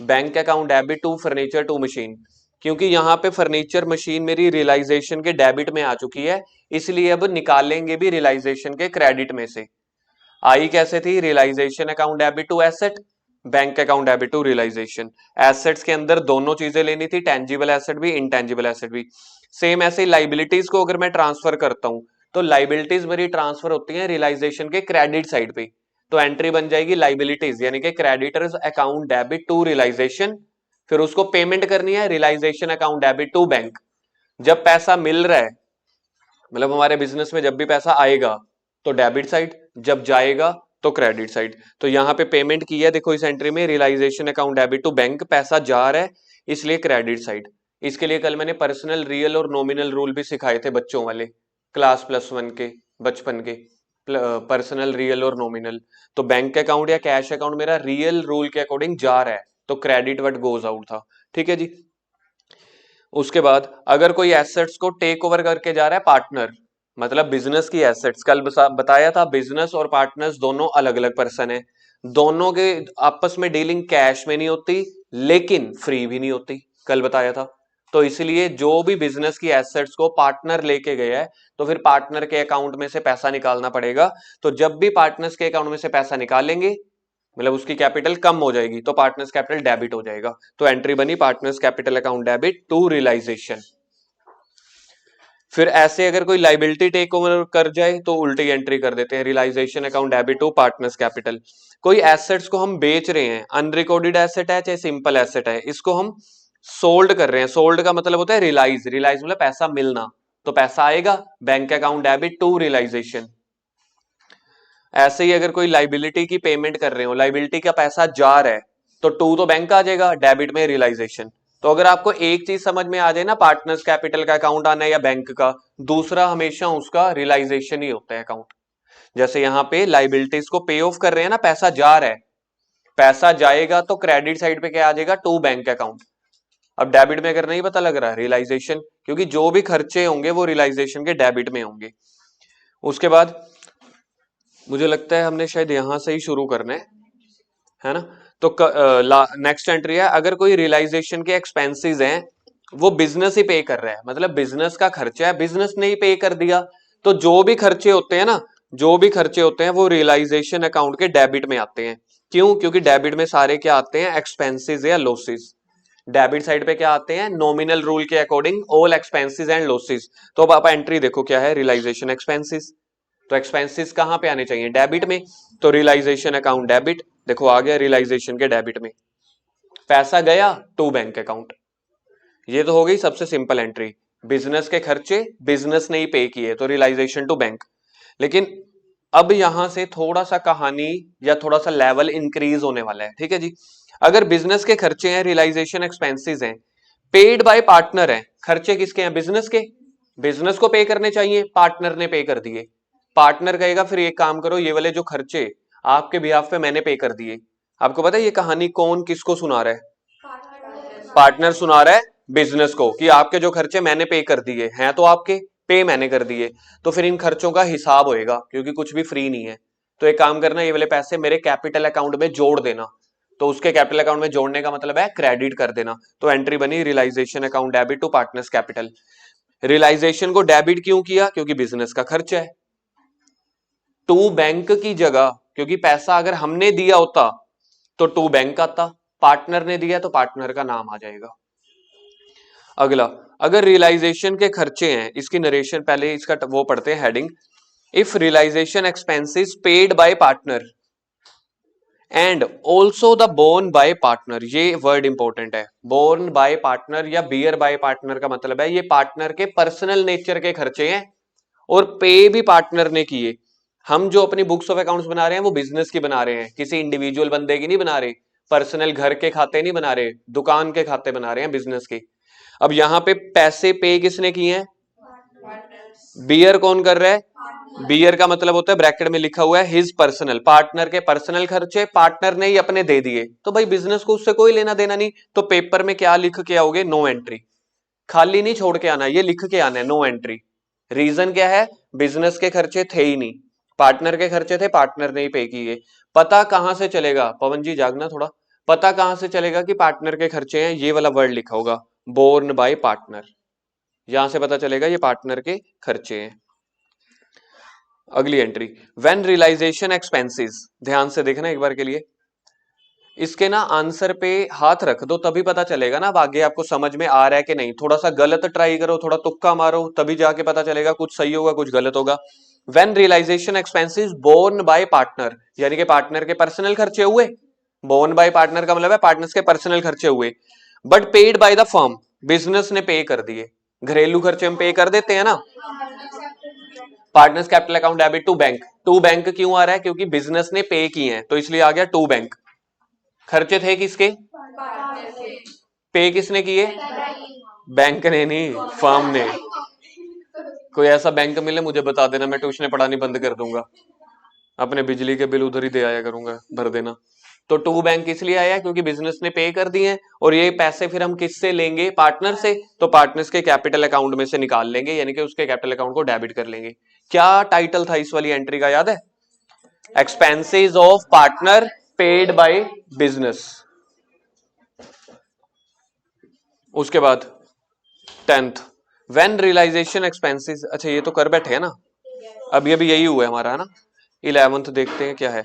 bank account debit to furniture to machine, क्योंकि यहाँ पे फर्नीचर मशीन मेरी रियलाइजेशन के डेबिट में आ चुकी है, इसलिए अब निकालेंगे भी रियलाइजेशन के क्रेडिट में से। आई कैसे थी, realisation account debit to asset, bank account debit to realisation. Assets के अंदर दोनों चीजें लेनी थी, टेंजिबल एसेट भी इनटेंजिबल एसेट भी। सेम ऐसे ही लाइबिलिटीज को अगर मैं ट्रांसफर करता हूं तो लाइबिलिटीज मेरी ट्रांसफर होती है रियलाइजेशन के क्रेडिट साइड पे, तो एंट्री बन जाएगी लाइबिलिटीज यानी कि creditors account debit to realisation. फिर उसको पेमेंट करनी है realisation account debit to bank. जब पैसा मिल रहा है, मतलब हमारे बिजनेस में जब भी पैसा आएगा तो डेबिट साइड, जब जाएगा तो क्रेडिट साइड। तो यहाँ पे पेमेंट की है, देखो इस एंट्री में realisation account debit to bank, पैसा जा रहा है इसलिए क्रेडिट साइड। इसके लिए कल मैंने पर्सनल रियल और नॉमिनल रूल भी सिखाए थे बच्चों वाले, क्लास +1 के, बचपन के, पर्सनल रियल और नॉमिनल। तो बैंक अकाउंट या कैश अकाउंट मेरा रियल रूल के अकॉर्डिंग जा रहा है तो क्रेडिट वट गोज आउट था, ठीक है जी। उसके बाद अगर कोई एसेट्स को टेक ओवर करके जा रहा है पार्टनर, मतलब बिजनेस की एसेट्स, कल बताया था बिजनेस और पार्टनर्स दोनों अलग अलग पर्सन है, दोनों के आपस में डीलिंग कैश में नहीं होती लेकिन फ्री भी नहीं होती, कल बताया था। तो इसलिए जो भी बिजनेस की एसेट्स को पार्टनर लेके गया है तो फिर पार्टनर के अकाउंट में से पैसा निकालना पड़ेगा। तो जब भी पार्टनर्स के अकाउंट में से पैसा निकालेंगे मतलब उसकी कैपिटल कम हो जाएगी तो पार्टनर्स कैपिटल डेबिट हो जाएगा, तो एंट्री बनी partners capital account debit to realisation. फिर ऐसे अगर कोई लाइबिलिटी टेक ओवर कर जाए तो उल्टी एंट्री कर देते हैं, realisation account debit to partners capital. कोई एसेट्स को हम बेच रहे हैं, अनरिकॉर्डेड एसेट है चाहे सिंपल एसेट है, इसको हम सोल्ड कर रहे हैं, सोल्ड का मतलब होता है रियलाइज, रियलाइज मतलब पैसा मिलना, तो पैसा आएगा bank account debit to realisation. ऐसे ही अगर कोई लाइबिलिटी की पेमेंट कर रहे हो, लाइबिलिटी का पैसा जा रहा है तो टू तो बैंक आ जाएगा, डेबिट में रियलाइजेशन। तो अगर आपको एक चीज समझ में आ जाए ना, पार्टनर्स कैपिटल का अकाउंट आना है या बैंक का, दूसरा हमेशा उसका रियलाइजेशन ही होता है अकाउंट। जैसे यहाँ पे लाइबिलिटीज को पे ऑफ कर रहे हैं ना, पैसा जा रहा है, पैसा जाएगा तो क्रेडिट साइड पे क्या आ जाएगा, टू बैंक अकाउंट। अब डेबिट में अगर नहीं पता लग रहा है रियलाइजेशन, क्योंकि जो भी खर्चे होंगे वो रियलाइजेशन के डेबिट में होंगे। उसके बाद मुझे लगता है हमने शायद यहां से ही शुरू करना है ना। तो नेक्स्ट एंट्री है, अगर कोई रियलाइजेशन के एक्सपेंसेस हैं वो बिजनेस ही पे कर रहा है, मतलब बिजनेस का खर्चा है बिजनेस ने ही पे कर दिया, तो जो भी खर्चे होते हैं ना, जो भी खर्चे होते हैं वो रियलाइजेशन अकाउंट के डेबिट में आते हैं। क्यों, क्योंकि डेबिट में सारे क्या आते हैं, एक्सपेंसेस या लॉसेस। डेबिट साइड पे क्या आते हैं, नॉमिनल रूल के according all expenses and losses. तो अब आप एंट्री देखो क्या है, रियलाइजेशन एक्सपेंसेस, तो एक्सपेंसेस कहां पे आने चाहिए, डेबिट में, तो रियलाइजेशन अकाउंट डेबिट, देखो आ गया रियलाइजेशन के डेबिट में, पैसा गया टू बैंक अकाउंट। ये तो हो गई सबसे सिंपल एंट्री, बिजनेस के खर्चे बिजनेस ने ही पे किए तो रियलाइजेशन टू बैंक। लेकिन अब यहां से थोड़ा सा कहानी या थोड़ा सा लेवल इंक्रीज होने वाला है, ठीक है जी। अगर बिजनेस के खर्चे हैं, रियलाइजेशन एक्सपेंसेस हैं, पेड बाय पार्टनर है, खर्चे किसके हैं, बिजनेस के, बिजनेस को पे करने चाहिए, पार्टनर ने पे कर दिए। पार्टनर कहेगा फिर एक काम करो, ये वाले जो खर्चे आपके बिहाफ पे मैंने पे कर दिए। आपको पता है ये कहानी कौन किसको सुना रहा है, पार्टनर सुना रहा है बिजनेस को कि आपके जो खर्चे मैंने पे कर दिए हैं, तो आपके पे मैंने कर दिए, तो फिर इन खर्चों का हिसाब होएगा क्योंकि कुछ भी फ्री नहीं है। तो एक काम करना, ये वाले पैसे मेरे कैपिटल अकाउंट में जोड़ देना, तो उसके कैपिटल अकाउंट में जोड़ने का मतलब है क्रेडिट कर देना। तो एंट्री बनी realisation account debit to partners capital. Realisation को डेबिट क्यों किया? क्योंकि बिजनेस का खर्च है। टू बैंक की जगह, क्योंकि पैसा अगर हमने दिया होता तो टू बैंक आता, पार्टनर ने दिया तो पार्टनर का नाम आ जाएगा। अगला, अगर रियलाइजेशन के खर्चे हैं, इसकी नरेशन पहले इसका वो पढ़ते हैं heading. If realisation expenses paid by partner and also the borne by partner, ये वर्ड इंपॉर्टेंट है। बोर्न बाय पार्टनर या बियर बाय पार्टनर का मतलब है ये पार्टनर के पर्सनल नेचर के खर्चे हैं और पे भी पार्टनर ने किए। हम जो अपनी बुक्स ऑफ अकाउंट्स बना रहे हैं वो बिजनेस की बना रहे हैं, किसी इंडिविजुअल बंदे की नहीं बना रहे, पर्सनल घर के खाते नहीं बना रहे, दुकान के खाते बना रहे हैं बिजनेस के। अब यहां पे पैसे पे किसने किए हैं? बियर कौन कर रहा है? बियर का मतलब होता है ब्रैकेट में लिखा हुआ है हिज पर्सनल, पार्टनर के पर्सनल खर्चे पार्टनर ने ही अपने दे दिए, तो भाई बिजनेस को उससे कोई लेना देना नहीं। तो पेपर में क्या लिख के आओगे? No entry. खाली नहीं छोड़ के आना, ये लिख के आना है नो एंट्री। रीजन क्या है? बिजनेस के खर्चे थे ही नहीं, पार्टनर के खर्चे थे, पार्टनर ने ही पे किए। पता कहां से चलेगा? पवन जी जागना थोड़ा। पता कहां से चलेगा कि पार्टनर के खर्चे हैं? ये वाला वर्ड लिखा होगा बोर्न बाय पार्टनर, यहां से पता चलेगा ये पार्टनर के खर्चे हैं। अगली एंट्री, व्हेन रियलाइजेशन एक्सपेंसेस, ध्यान से देखना एक बार के लिए, इसके ना आंसर पे हाथ रख दो तभी पता चलेगा ना अब आगे आपको समझ में आ रहा है कि नहीं। थोड़ा सा गलत ट्राई करो, थोड़ा तुक्का मारो, तभी जाके पता चलेगा कुछ सही होगा कुछ गलत होगा। When realisation expenses borne by partner, यानी कि पार्टनर के पर्सनल खर्चे हुए। बोर्न बाय पार्टनर का मतलब है पार्टनर्स के पर्सनल खर्चे हुए, but paid by the firm, business ने पे कर दिए। घरेलू खर्चे हम पे कर देते हैं ना। Partners capital account debit to bank, to bank क्यों आ रहा है? क्योंकि बिजनेस ने पे किए हैं, तो इसलिए आ गया टू बैंक। खर्चे थे किसके? पे किसने किए? बैंक ने नहीं, फर्म ने। कोई ऐसा बैंक मिले मुझे बता देना, मैं ट्यूशन पढ़ानी बंद कर दूंगा, अपने बिजली के बिल उधर ही दे आया करूंगा, भर देना। तो टू बैंक इसलिए आया क्योंकि बिजनेस ने पे कर दिए हैं, और ये पैसे फिर हम किससे लेंगे? पार्टनर से। तो पार्टनर्स के कैपिटल अकाउंट में से निकाल लेंगे, यानी कि उसके कैपिटल अकाउंट को डेबिट कर लेंगे। क्या टाइटल था इस वाली एंट्री का, याद है? Expenses of partner paid by business. उसके बाद 10th, व्हेन रियलाइजेशन एक्सपेंसेस, अच्छा ये तो कर बैठे हैं ना, अभी अभी यही हुआ है हमारा, है ना। 11th देखते हैं क्या है।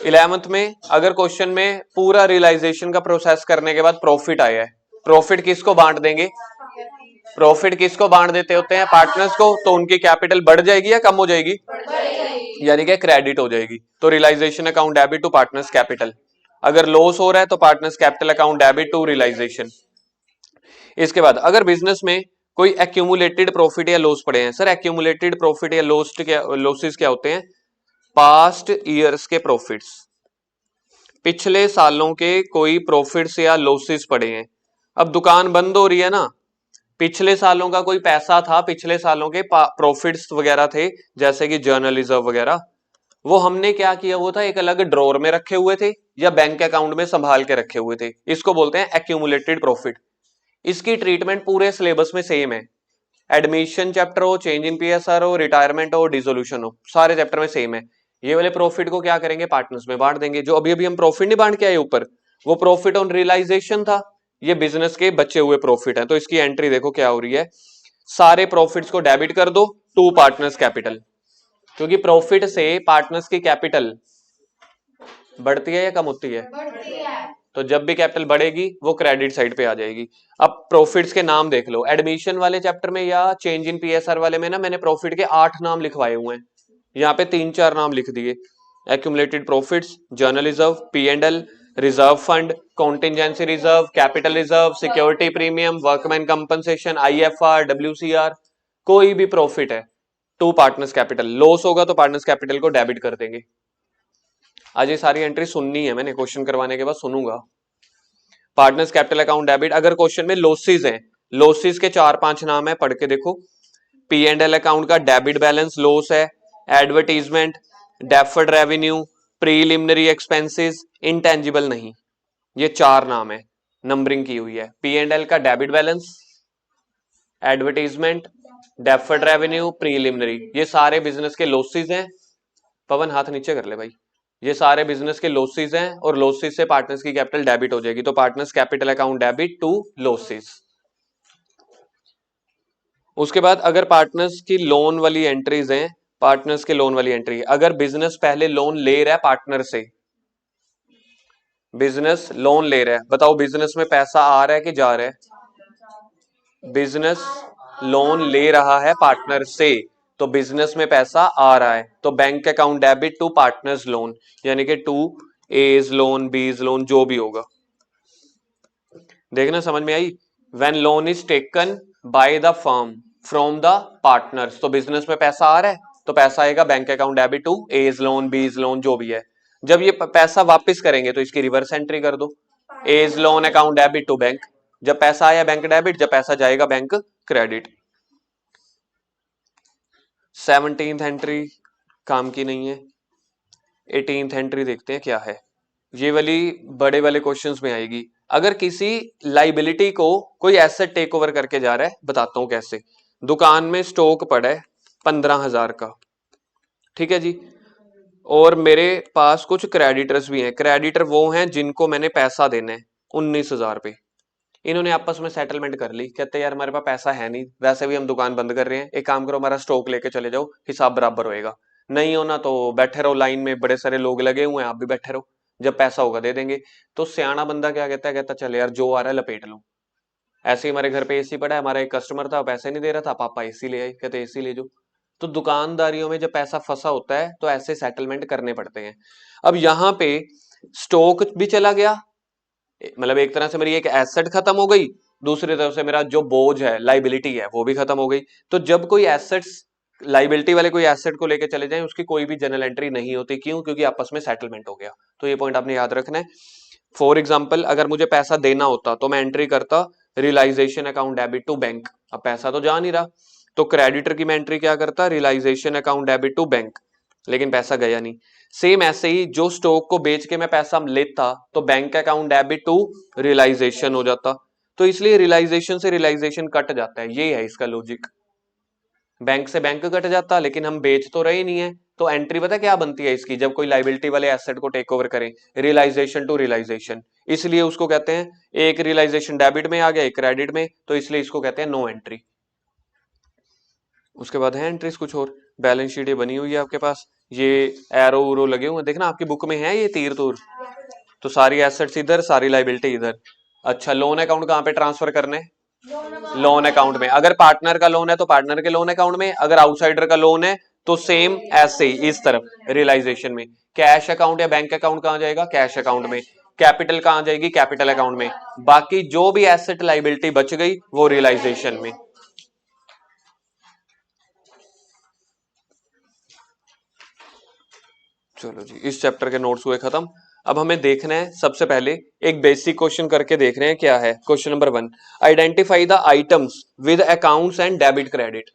11th में अगर क्वेश्चन में पूरा रियलाइजेशन का प्रोसेस करने के बाद प्रॉफिट आया है, प्रॉफिट किसको बांट देंगे? प्रॉफिट किसको बांट देते होते हैं? पार्टनर्स को। तो उनकी कैपिटल बढ़ जाएगी या कम हो जाएगी? यानी कि क्रेडिट हो जाएगी। तो realisation account debit to partners capital. अगर लॉस हो रहा है तो partners capital account debit to realisation. इसके बाद अगर बिजनेस में कोई एक्यूमुलेटेड प्रॉफिट या लॉस पड़े हैं, सर एक्यूमुलेटेड प्रॉफिट या लॉसेस क्या होते हैं? पास्ट ईयर्स के प्रॉफिट्स, पिछले सालों के कोई प्रॉफिट्स या लॉसेस पड़े हैं। अब दुकान बंद हो रही है ना, पिछले सालों का कोई पैसा था, पिछले सालों के प्रॉफिट्स वगैरह थे, जैसे कि जर्नल रिजर्व वगैरह, वो हमने क्या किया हुआ था? एक अलग ड्रॉर में रखे हुए थे या बैंक अकाउंट में संभाल के रखे हुए थे, इसको बोलते हैं एक्यूमुलेटेड प्रॉफिट। इसकी ट्रीटमेंट पूरे सिलेबस में सेम है, एडमिशन चैप्टर हो, चेंज इन पीएसआर हो, रिटायरमेंट हो, डिसोल्यूशन हो, सारे चैप्टर में सेम है। ये वाले प्रॉफिट को क्या करेंगे? पार्टनर्स में बांट देंगे। जो अभी अभी हम प्रॉफिट नहीं बांट के आए ऊपर, वो प्रॉफिट ऑन रियलाइजेशन था, ये बिजनेस के बचे हुए प्रॉफिट है। तो इसकी एंट्री देखो क्या हो रही है, सारे प्रॉफिट्स को डेबिट कर दो टू पार्टनर्स कैपिटल, क्योंकि प्रॉफिट से पार्टनर्स की कैपिटल बढ़ती है या कम होती है? तो जब भी कैपिटल बढ़ेगी वो क्रेडिट साइड पे आ जाएगी। अब प्रॉफिट्स के नाम देख लो, एडमिशन वाले चैप्टर में या चेंज इन पीएसआर वाले में ना मैंने प्रॉफिट के 8 नाम लिखवाए हुए हैं, यहाँ पे 3-4 नाम लिख दिए। Accumulated profits, journal reserve, P&L, reserve fund, contingency reserve, capital reserve, security premium, workman compensation, IFR, WCR, कोई भी प्रॉफिट है टू पार्टनर्स कैपिटल। लॉस होगा तो पार्टनर्स कैपिटल को डेबिट कर देंगे। आज ये सारी एंट्री सुननी है, मैंने क्वेश्चन करवाने के बाद सुनूंगा। पार्टनर्स कैपिटल अकाउंट डेबिट, अगर क्वेश्चन में लॉसेस हैं, लॉसेस के 4-5 नाम है, पढ़ के देखो। P&L अकाउंट का डेबिट बैलेंस लॉस है, advertisement, deferred revenue, preliminary expenses, intangible नहीं, ये 4 नाम है, नंबरिंग की हुई है। P&L का debit balance, advertisement, deferred revenue, preliminary, ये सारे बिजनेस के लॉसेस हैं। पवन हाथ नीचे कर ले भाई। ये सारे बिजनेस के लॉसेस हैं और लॉसेस से पार्टनर्स की कैपिटल डेबिट हो जाएगी, तो partners capital account debit to losses. उसके बाद अगर पार्टनर्स की लोन वाली एंट्रीज हैं, पार्टनर्स के लोन वाली एंट्री, अगर बिजनेस पहले लोन ले रहा है पार्टनर से, बिजनेस लोन ले रहा है, बताओ बिजनेस में पैसा आ रहा है कि जा रहा है? बिजनेस लोन ले रहा है पार्टनर से, तो बिजनेस में पैसा आ रहा है, तो bank account debit to partners loan, यानी कि to A's loan B's loan जो भी होगा। देखना समझ में आई? When loan is taken by the firm from the partners, तो बिजनेस में पैसा आ रहा है तो पैसा आएगा bank account debit to A's loan B's loan जो भी है। जब ये पैसा वापस करेंगे तो इसकी रिवर्स एंट्री कर दो, A's loan account debit to bank, जब पैसा आया बैंक डेबिट, जब पैसा जाएगा बैंक क्रेडिट। 17th एंट्री काम की नहीं है, 18th एंट्री देखते हैं क्या है। ये वाली बड़े वाले क्वेश्चंस में आएगी। अगर किसी लाइबिलिटी को कोई एसेट टेक ओवर करके जा रहा है, बताता हूं कैसे। दुकान में स्टॉक पड़ा है 15,000 का, ठीक है जी, और मेरे पास कुछ क्रेडिटर्स भी हैं। क्रेडिटर वो हैं जिनको मैंने पैसा देना है 19,000 पे। इन्होंने आपस में सेटलमेंट कर ली, कहते यार हमारे पास पैसा है नहीं, वैसे भी हम दुकान बंद कर रहे हैं, एक काम करो हमारा स्टॉक लेके चले जाओ, हिसाब बराबर होएगा, नहीं होना तो बैठे रहो लाइन में, बड़े सारे लोग लगे हुए हैं, आप भी बैठे रहो, जब पैसा होगा दे देंगे। तो सियाना बंदा क्या कहता है, कहता चल यार जो आ रहा है लपेट लो। ऐसे ही हमारे घर पे एसी पड़ा है, हमारा एक कस्टमर था पैसे नहीं दे रहा था, पापा एसी ले आए, कहते एसी ले जाओ। तो दुकानदारियों में जब पैसा फंसा होता है तो ऐसे सेटलमेंट करने पड़ते हैं। अब यहाँ पे स्टॉक भी चला गया, मतलब एक तरह से मेरी एक एसेट खत्म हो गई, दूसरी तरफ से मेरा जो बोझ है लाइबिलिटी है वो भी खत्म हो गई। तो जब कोई एसेट्स लाइबिलिटी वाले कोई एसेट को लेकर चले जाएं, उसकी कोई भी जनरल एंट्री नहीं होती, क्यों? क्योंकि आपस में सेटलमेंट हो गया। तो ये पॉइंट आपने याद रखना है। फॉर एग्जाम्पल अगर मुझे पैसा देना होता तो मैं एंट्री करता realisation account debit to bank, अब पैसा तो जा नहीं रहा, तो क्रेडिटर की मैं एंट्री क्या करता, realisation account debit to bank, लेकिन पैसा गया नहीं। सेम ऐसे ही जो स्टॉक को बेच के मैं पैसा लेता तो bank account debit to realisation हो जाता, तो इसलिए रियलाइजेशन से रियलाइजेशन कट जाता है, ये है इसका लॉजिक। बैंक से बैंक कट जाता लेकिन हम बेच तो रहे नहीं है, तो एंट्री पता क्या बनती है इसकी, जब कोई लाइबिलिटी वाले एसेट को टेक ओवर करें, रियलाइजेशन टू रियलाइजेशन, इसलिए उसको कहते हैं, एक रियलाइजेशन डेबिट में आ गया एक क्रेडिट में, तो इसलिए इसको कहते हैं नो एंट्री। उसके बाद है एंट्रीज कुछ और, बैलेंस शीट ये बनी हुई है आपके पास, ये एरो उरो लगे हुए देखना आपकी बुक में है, ये तीर तूर, तो सारी एसेट्स इधर सारी लाइबिलिटी इधर। अच्छा लोन अकाउंट कहाँ पे ट्रांसफर करने, लोन अकाउंट में। अगर पार्टनर का लोन है तो पार्टनर के लोन अकाउंट में, अगर आउटसाइडर का लोन है तो सेम ऐसे ही इस तरफ रियलाइजेशन में। कैश अकाउंट या बैंक अकाउंट कहां जाएगा, कैश अकाउंट में। कैपिटल कहां जाएगी, कैपिटल अकाउंट में। बाकी जो भी एसेट लाइबिलिटी बच गई वो रियलाइजेशन में। चलो जी, इस चैप्टर के नोट्स हुए खत्म। अब हमें देखना है सबसे पहले एक बेसिक क्वेश्चन करके देख रहे हैं क्या है। Question number 1, identify the items with accounts and debit credit.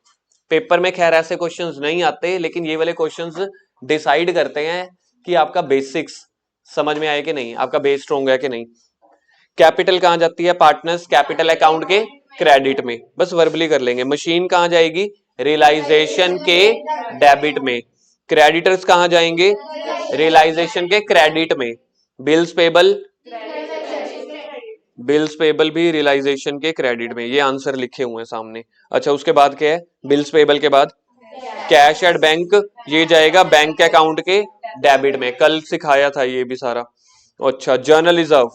Paper में खैर ऐसे क्वेश्चंस नहीं आते, लेकिन ये वाले क्वेश्चंस डिसाइड करते हैं कि आपका बेसिक्स समझ में आए कि नहीं, आपका बेस स्ट्रॉन्ग है कि नहीं। कैपिटल कहां जाती है, पार्टनर्स कैपिटल अकाउंट के क्रेडिट में, बस वर्बली कर लेंगे। मशीन कहां जाएगी, रियलाइजेशन के डेबिट में। क्रेडिटर्स कहां जाएंगे, रियलाइजेशन के क्रेडिट में। बिल्स पेबल, बिल्स पेबल भी रियलाइजेशन के क्रेडिट में, ये आंसर लिखे हुए हैं सामने। अच्छा उसके बाद क्या है, बिल्स पेबल के बाद कैश एट बैंक, ये जाएगा बैंक अकाउंट के डेबिट में, कल सिखाया था ये भी सारा। अच्छा जर्नल रिजर्व,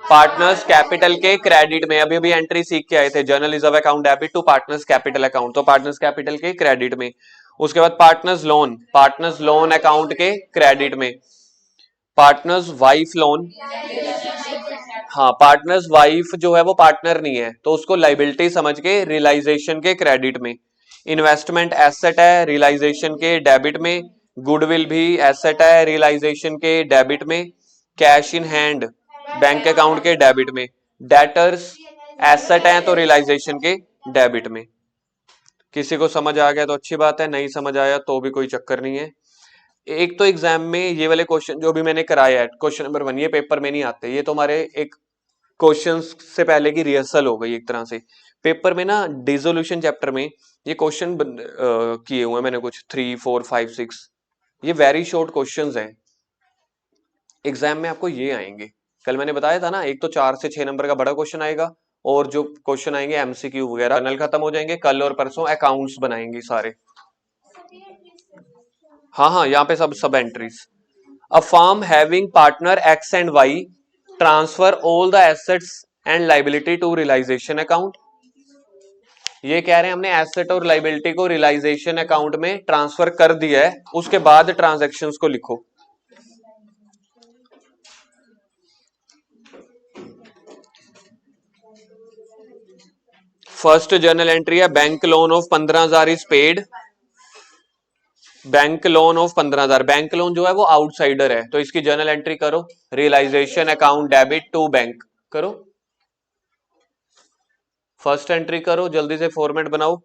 पार्टनर्स कैपिटल के क्रेडिट में, अभी भी एंट्री सीख के आए थे, general reserve account debit to partners capital account, तो पार्टनर्स कैपिटल के क्रेडिट में। उसके बाद पार्टनर्स लोन अकाउंट के क्रेडिट में। पार्टनर्स वाइफ लोन, हाँ पार्टनर्स वाइफ जो है वो पार्टनर नहीं है तो उसको लाइबिलिटी समझ के रियलाइजेशन के क्रेडिट में। इन्वेस्टमेंट एसेट है रियलाइजेशन के डेबिट में। गुडविल भी एसेट है रियलाइजेशन के डेबिट में। Cash in hand bank account के डेबिट में। डेटर्स एसेट है तो रियलाइजेशन के डेबिट में। किसी को समझ आ गया तो अच्छी बात है, नहीं समझ आया तो भी कोई चक्कर नहीं है। एक तो एग्जाम में ये वाले क्वेश्चन जो भी मैंने कराया है, क्वेश्चन नंबर 1 ये पेपर में नहीं आते, ये तो हमारे एक क्वेश्चंस से पहले की रिहर्सल हो गई एक तरह से। पेपर में ना डिसोल्यूशन चैप्टर में ये क्वेश्चन किए हुए मैंने कुछ 3, 4, 5, 6, ये वेरी शॉर्ट क्वेश्चंस हैं, एग्जाम में आपको ये आएंगे। कल मैंने बताया था ना, एक तो 4 से 6 नंबर का बड़ा क्वेश्चन आएगा, और जो क्वेश्चन आएंगे एमसीक्यू वगैरह, जनरल खत्म हो जाएंगे, कल और परसों अकाउंट्स बनाएंगे सारे। हाँ हाँ, यहाँ पे सब सब entries. A firm having partner X and Y transfer all the assets and liability to realisation account. ये कह रहे हैं हमने एसेट और लाइबिलिटी को रियलाइजेशन अकाउंट में ट्रांसफर कर दिया है, उसके बाद ट्रांजैक्शंस को लिखो। फर्स्ट जर्नल एंट्री है bank loan of 15,000 is paid. Bank loan of 15,000, bank loan जो है वो आउटसाइडर है, तो इसकी जर्नल एंट्री करो, realisation account debit to bank करो। फर्स्ट एंट्री करो, जल्दी से फॉर्मेट बनाओ।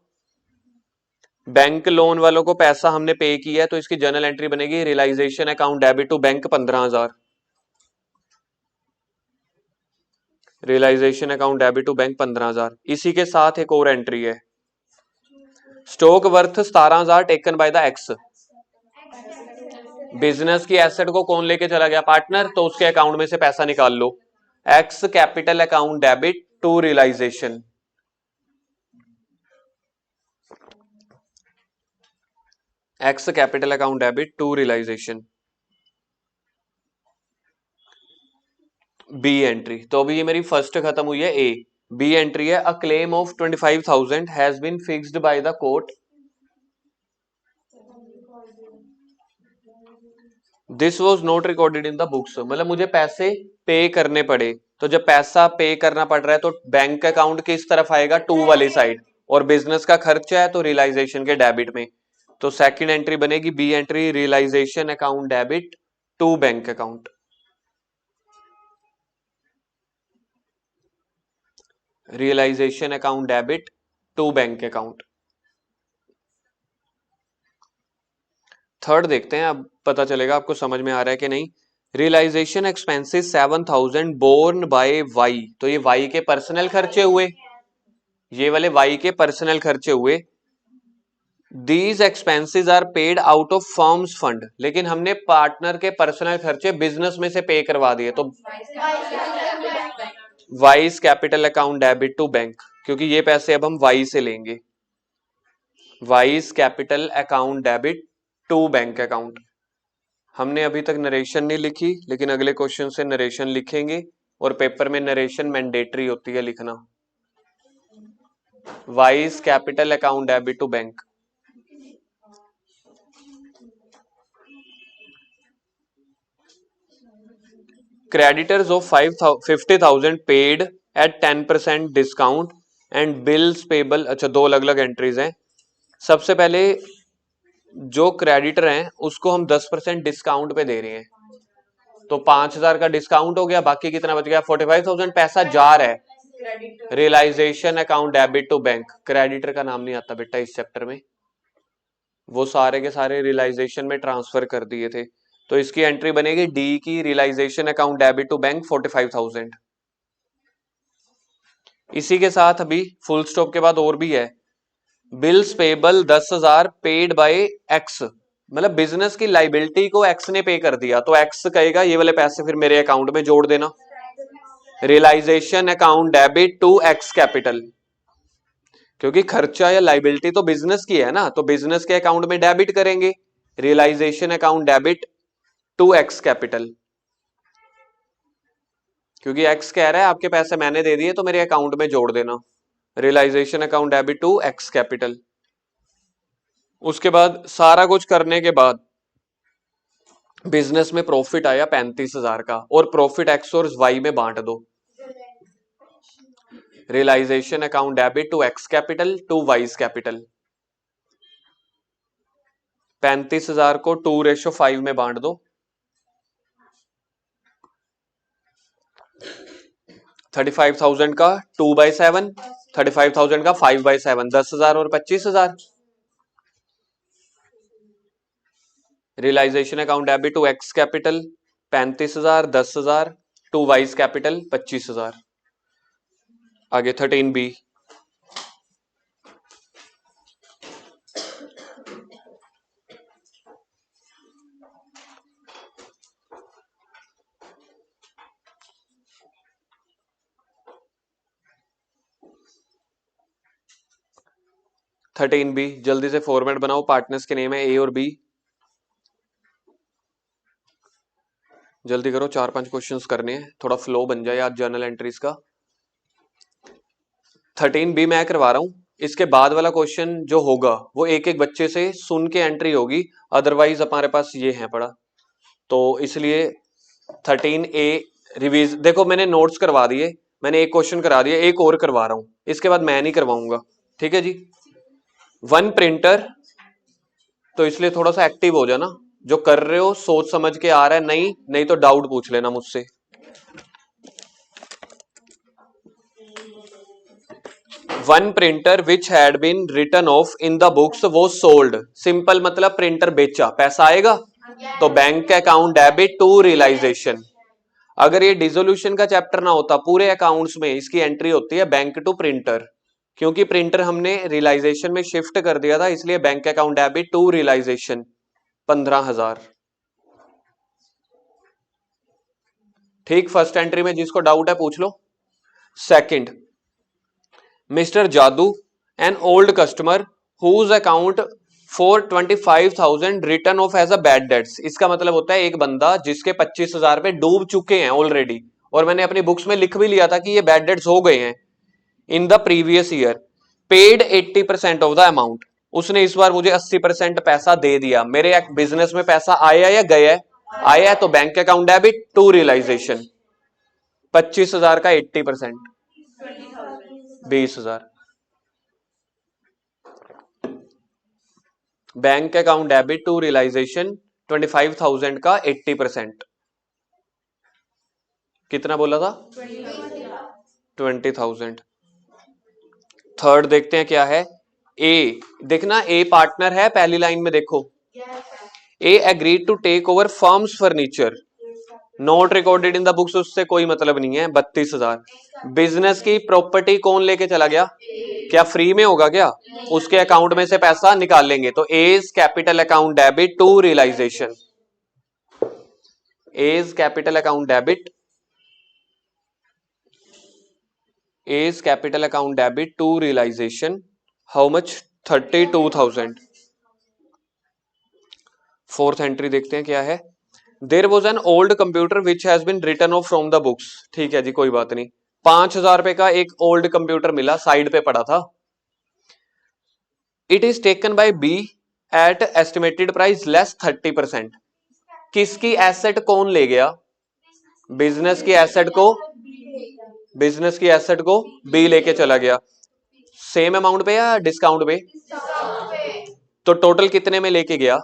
बैंक लोन वालों को पैसा हमने पे किया है, तो इसकी जर्नल एंट्री बनेगी realisation account debit to bank 15,000। Realisation account debit to bank 15,000। इसी के साथ एक और एंट्री है, stock worth 17,000 taken by the X. Business की एसेट को कौन लेके चला गया? पार्टनर, तो उसके अकाउंट में से पैसा निकाल लो। X capital account debit to realisation. X capital account debit to realisation. B entry, तो अभी ये मेरी फर्स्ट खत्म हुई है। ए। बी एंट्री है, a claim of 25,000 has been fixed by the court. This was not recorded in the books, मतलब मुझे पैसे पे करने पड़े। तो जब पैसा पे करना पड़ रहा है तो बैंक अकाउंट किस तरफ आएगा? टू वाली साइड, और बिजनेस का खर्चा है तो रियलाइजेशन के डेबिट में। तो सेकंड एंट्री बनेगी B entry, realisation account debit to bank account. Realisation account debit to bank account. Third देखते हैं, अब पता चलेगा आपको समझ में आ रहा है कि नहीं। Realisation expenses 7,000 borne by Y, तो ये वाई के पर्सनल खर्चे हुए, ये वाले वाई के पर्सनल खर्चे हुए। These expenses are paid out of firm's fund, लेकिन हमने पार्टनर के पर्सनल खर्चे बिजनेस में से पे करवा दिए, तो Y's capital account debit to bank, क्योंकि ये पैसे अब हम वाई से लेंगे। Y's capital account debit to bank account. हमने अभी तक नरेशन नहीं लिखी, लेकिन अगले क्वेश्चन से नरेशन लिखेंगे, और पेपर में नरेशन मैंडेटरी होती है लिखना। Y's capital account debit to bank. Creditors of 50,000 paid at 10% discount and bills payable. अच्छा, दो अलग अलग एंट्रीज हैं। सबसे पहले जो क्रेडिटर हैं उसको हम 10% डिस्काउंट पे दे रहे हैं, तो 5,000 का डिस्काउंट हो गया, बाकी कितना बच गया? 45,000 पैसा जा रहा है realisation account debit to bank. Creditor का नाम नहीं आता बेटा इस चैप्टर में, वो सारे के सारे रियलाइजेशन में ट्रांसफर कर दिए थे। तो इसकी एंट्री बनेगी डी की, realisation account debit to bank 45,000। इसी के साथ अभी फुल स्टॉप के बाद और भी है, bills payable 10,000 paid by x, मतलब बिजनेस की लाइबिलिटी को एक्स ने पे कर दिया, तो एक्स कहेगा ये वाले पैसे फिर मेरे अकाउंट में जोड़ देना। Realisation account debit to X capital, क्योंकि खर्चा या लाइबिलिटी तो बिजनेस की है ना, तो बिजनेस के अकाउंट में डेबिट करेंगे। Realisation account debit to X capital, क्योंकि एक्स कह रहा है आपके पैसे मैंने दे दिए तो मेरे अकाउंट में जोड़ देना। Realisation account debit to X capital. उसके बाद सारा कुछ करने के बाद बिजनेस में प्रॉफिट आया 35,000 का, और प्रॉफिट एक्स और वाई में बांट दो। Realisation account debit to X capital to Y's capital. 35,000 को 2:5 में बांट दो। 35,000 का 2/7, 35,000 का 5/7, 10,000 और 25,000। Realisation account debit to X capital 35,000, 10,000 to Y's capital 25,000। आगे 13B, 13B जल्दी से फॉर्मेट बनाओ, पार्टनर्स के नेम है ए और बी, जल्दी करो, 4-5 क्वेश्चंस करने हैं, थोड़ा फ्लो बन जाए आज जर्नल एंट्रीज का। 13B मैं करवा रहा हूं, इसके बाद वाला क्वेश्चन जो होगा वो एक एक बच्चे से सुन के एंट्री होगी, अदरवाइज हमारे पास ये है पड़ा, तो इसलिए 13A रिवीज, देखो मैंने नोट्स करवा दिए, मैंने एक क्वेश्चन करा दिया, एक और करवा रहा हूं, इसके बाद मैं नहीं करवाऊंगा, ठीक है जी। 1 प्रिंटर, तो इसलिए थोड़ा सा एक्टिव हो जाना, जो कर रहे हो सोच समझ के आ रहा है, नहीं तो डाउट पूछ लेना मुझसे। 1 printer which had been written off in the books was sold, simple मतलब प्रिंटर बेचा, पैसा आएगा तो bank account debit to realisation. अगर ये डिसोल्यूशन का चैप्टर ना होता, पूरे अकाउंट्स में इसकी एंट्री होती है बैंक टू प्रिंटर, क्योंकि प्रिंटर हमने रियलाइजेशन में शिफ्ट कर दिया था, इसलिए bank account debit to realisation 15,000। ठीक, फर्स्ट एंट्री में जिसको डाउट है पूछ लो। Second, Mr Jadu an old customer whose account for 25,000 written off as a bad debts, इसका मतलब होता है एक बंदा जिसके 25,000 रुपए डूब चुके हैं ऑलरेडी, और मैंने अपनी बुक्स में लिख भी लिया था कि ये बैड डेट्स हो गए हैं in the previous year, paid 80% of the amount, उसने इस बार मुझे 80% पैसा दे दिया, मेरे बिजनेस में पैसा आया या गया है, आया है, तो bank account debit to realisation, 25,000 का 80%, 20,000, bank account debit to realisation 25,000 का 80%, कितना बोला था 20,000। थर्ड देखते हैं क्या है, ए, देखना ए पार्टनर है पहली लाइन में, देखो A agreed to take over firm's furniture, not recorded in the books, उससे कोई मतलब नहीं है, 32,000। बिजनेस की प्रॉपर्टी कौन लेके चला गया, क्या फ्री में होगा क्या, उसके अकाउंट में से पैसा निकाल लेंगे, तो A's capital account debit to realisation, A's capital account debit, A's capital account debit to realisation, how much 32,000। Fourth entry देखते हैं क्या है, there was an old computer which has been written off from the books, ठीक है जी कोई बात नहीं, 5,000 रुपए का एक ओल्ड कंप्यूटर मिला, साइड पे पड़ा था, it is taken by B at estimated price less 30%, किसकी एसेट कौन ले गया, बिजनेस की एसेट को, बिजनेस की एसेट को बी लेके चला गया, सेम अमाउंट पे या डिस्काउंट पे, तो टोटल कितने में लेके गया,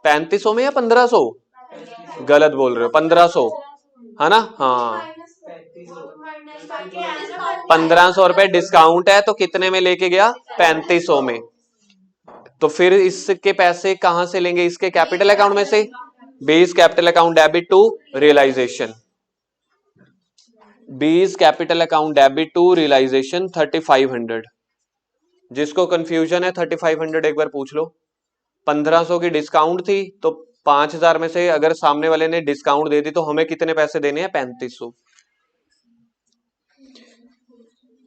3500 में या 1500, गलत बोल रहे हो, 1500 है ना, हाँ 1500 रुपए डिस्काउंट है, तो कितने में लेके गया, 3500 में, तो फिर इसके पैसे कहां से लेंगे, इसके कैपिटल अकाउंट में से, B's capital account debit to realisation, B's capital account debit to realisation 3500, जिसको कंफ्यूजन है 3500 एक बार पूछ लो, 1500 की डिस्काउंट थी, तो 5,000 में से अगर सामने वाले ने डिस्काउंट दे दी तो हमें कितने पैसे देने हैं, 3500।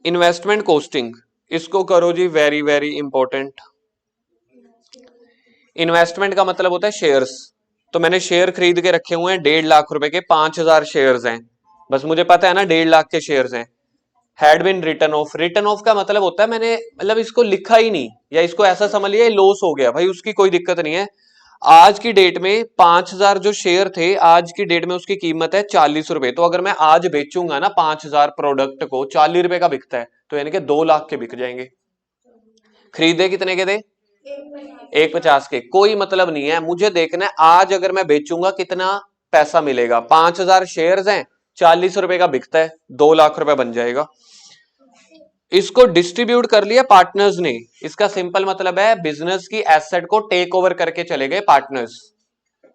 इन्वेस्टमेंट कॉस्टिंग, इसको करो जी, वेरी वेरी इंपॉर्टेंट। इन्वेस्टमेंट का मतलब होता है शेयर्स, तो मैंने शेयर खरीद के रखे हुए हैं 1.5 लाख रुपए के, 5,000 शेयर्स हैं, बस मुझे पता है ना 1.5 लाख के शेयर्स हैं, had been written off, written off का मतलब होता है मैंने मतलब इसको लिखा ही नहीं, या इसको ऐसा समझ लिया लॉस हो गया, भाई उसकी कोई दिक्कत नहीं है, आज की डेट में 5,000 जो शेयर थे, आज की डेट में उसकी कीमत है 40 रुपए, तो अगर मैं आज बेचूंगा ना 5,000 प्रोडक्ट को 40 रुपए का बिकता है, तो यानी कि 2 लाख के बिक जाएंगे, खरीदे कितने के थे, 150 के, कोई मतलब नहीं है, मुझे देखना है आज अगर मैं बेचूंगा कितना पैसा मिलेगा, 5,000 शेयर्स हैं, 40 रुपए का बिकता है, 2 लाख रुपए बन जाएगा, इसको डिस्ट्रीब्यूट कर लिया पार्टनर्स ने, इसका सिंपल मतलब है बिजनेस की एसेट को टेक ओवर करके चले गए पार्टनर्स,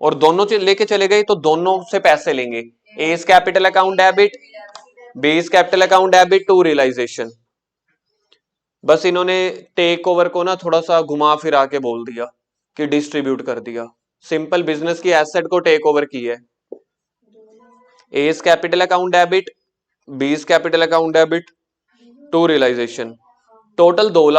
और दोनों लेके चले गए तो दोनों से पैसे लेंगे, A's capital account debit, B's capital account debit to realisation, बस इन्होंने टेक ओवर को ना थोड़ा सा घुमा फिरा के बोल दिया कि डिस्ट्रीब्यूट कर दिया, सिंपल बिजनेस की एसेट को टेक ओवर की है, A's capital account debit, B's capital account debit to realisation, total 2 lakh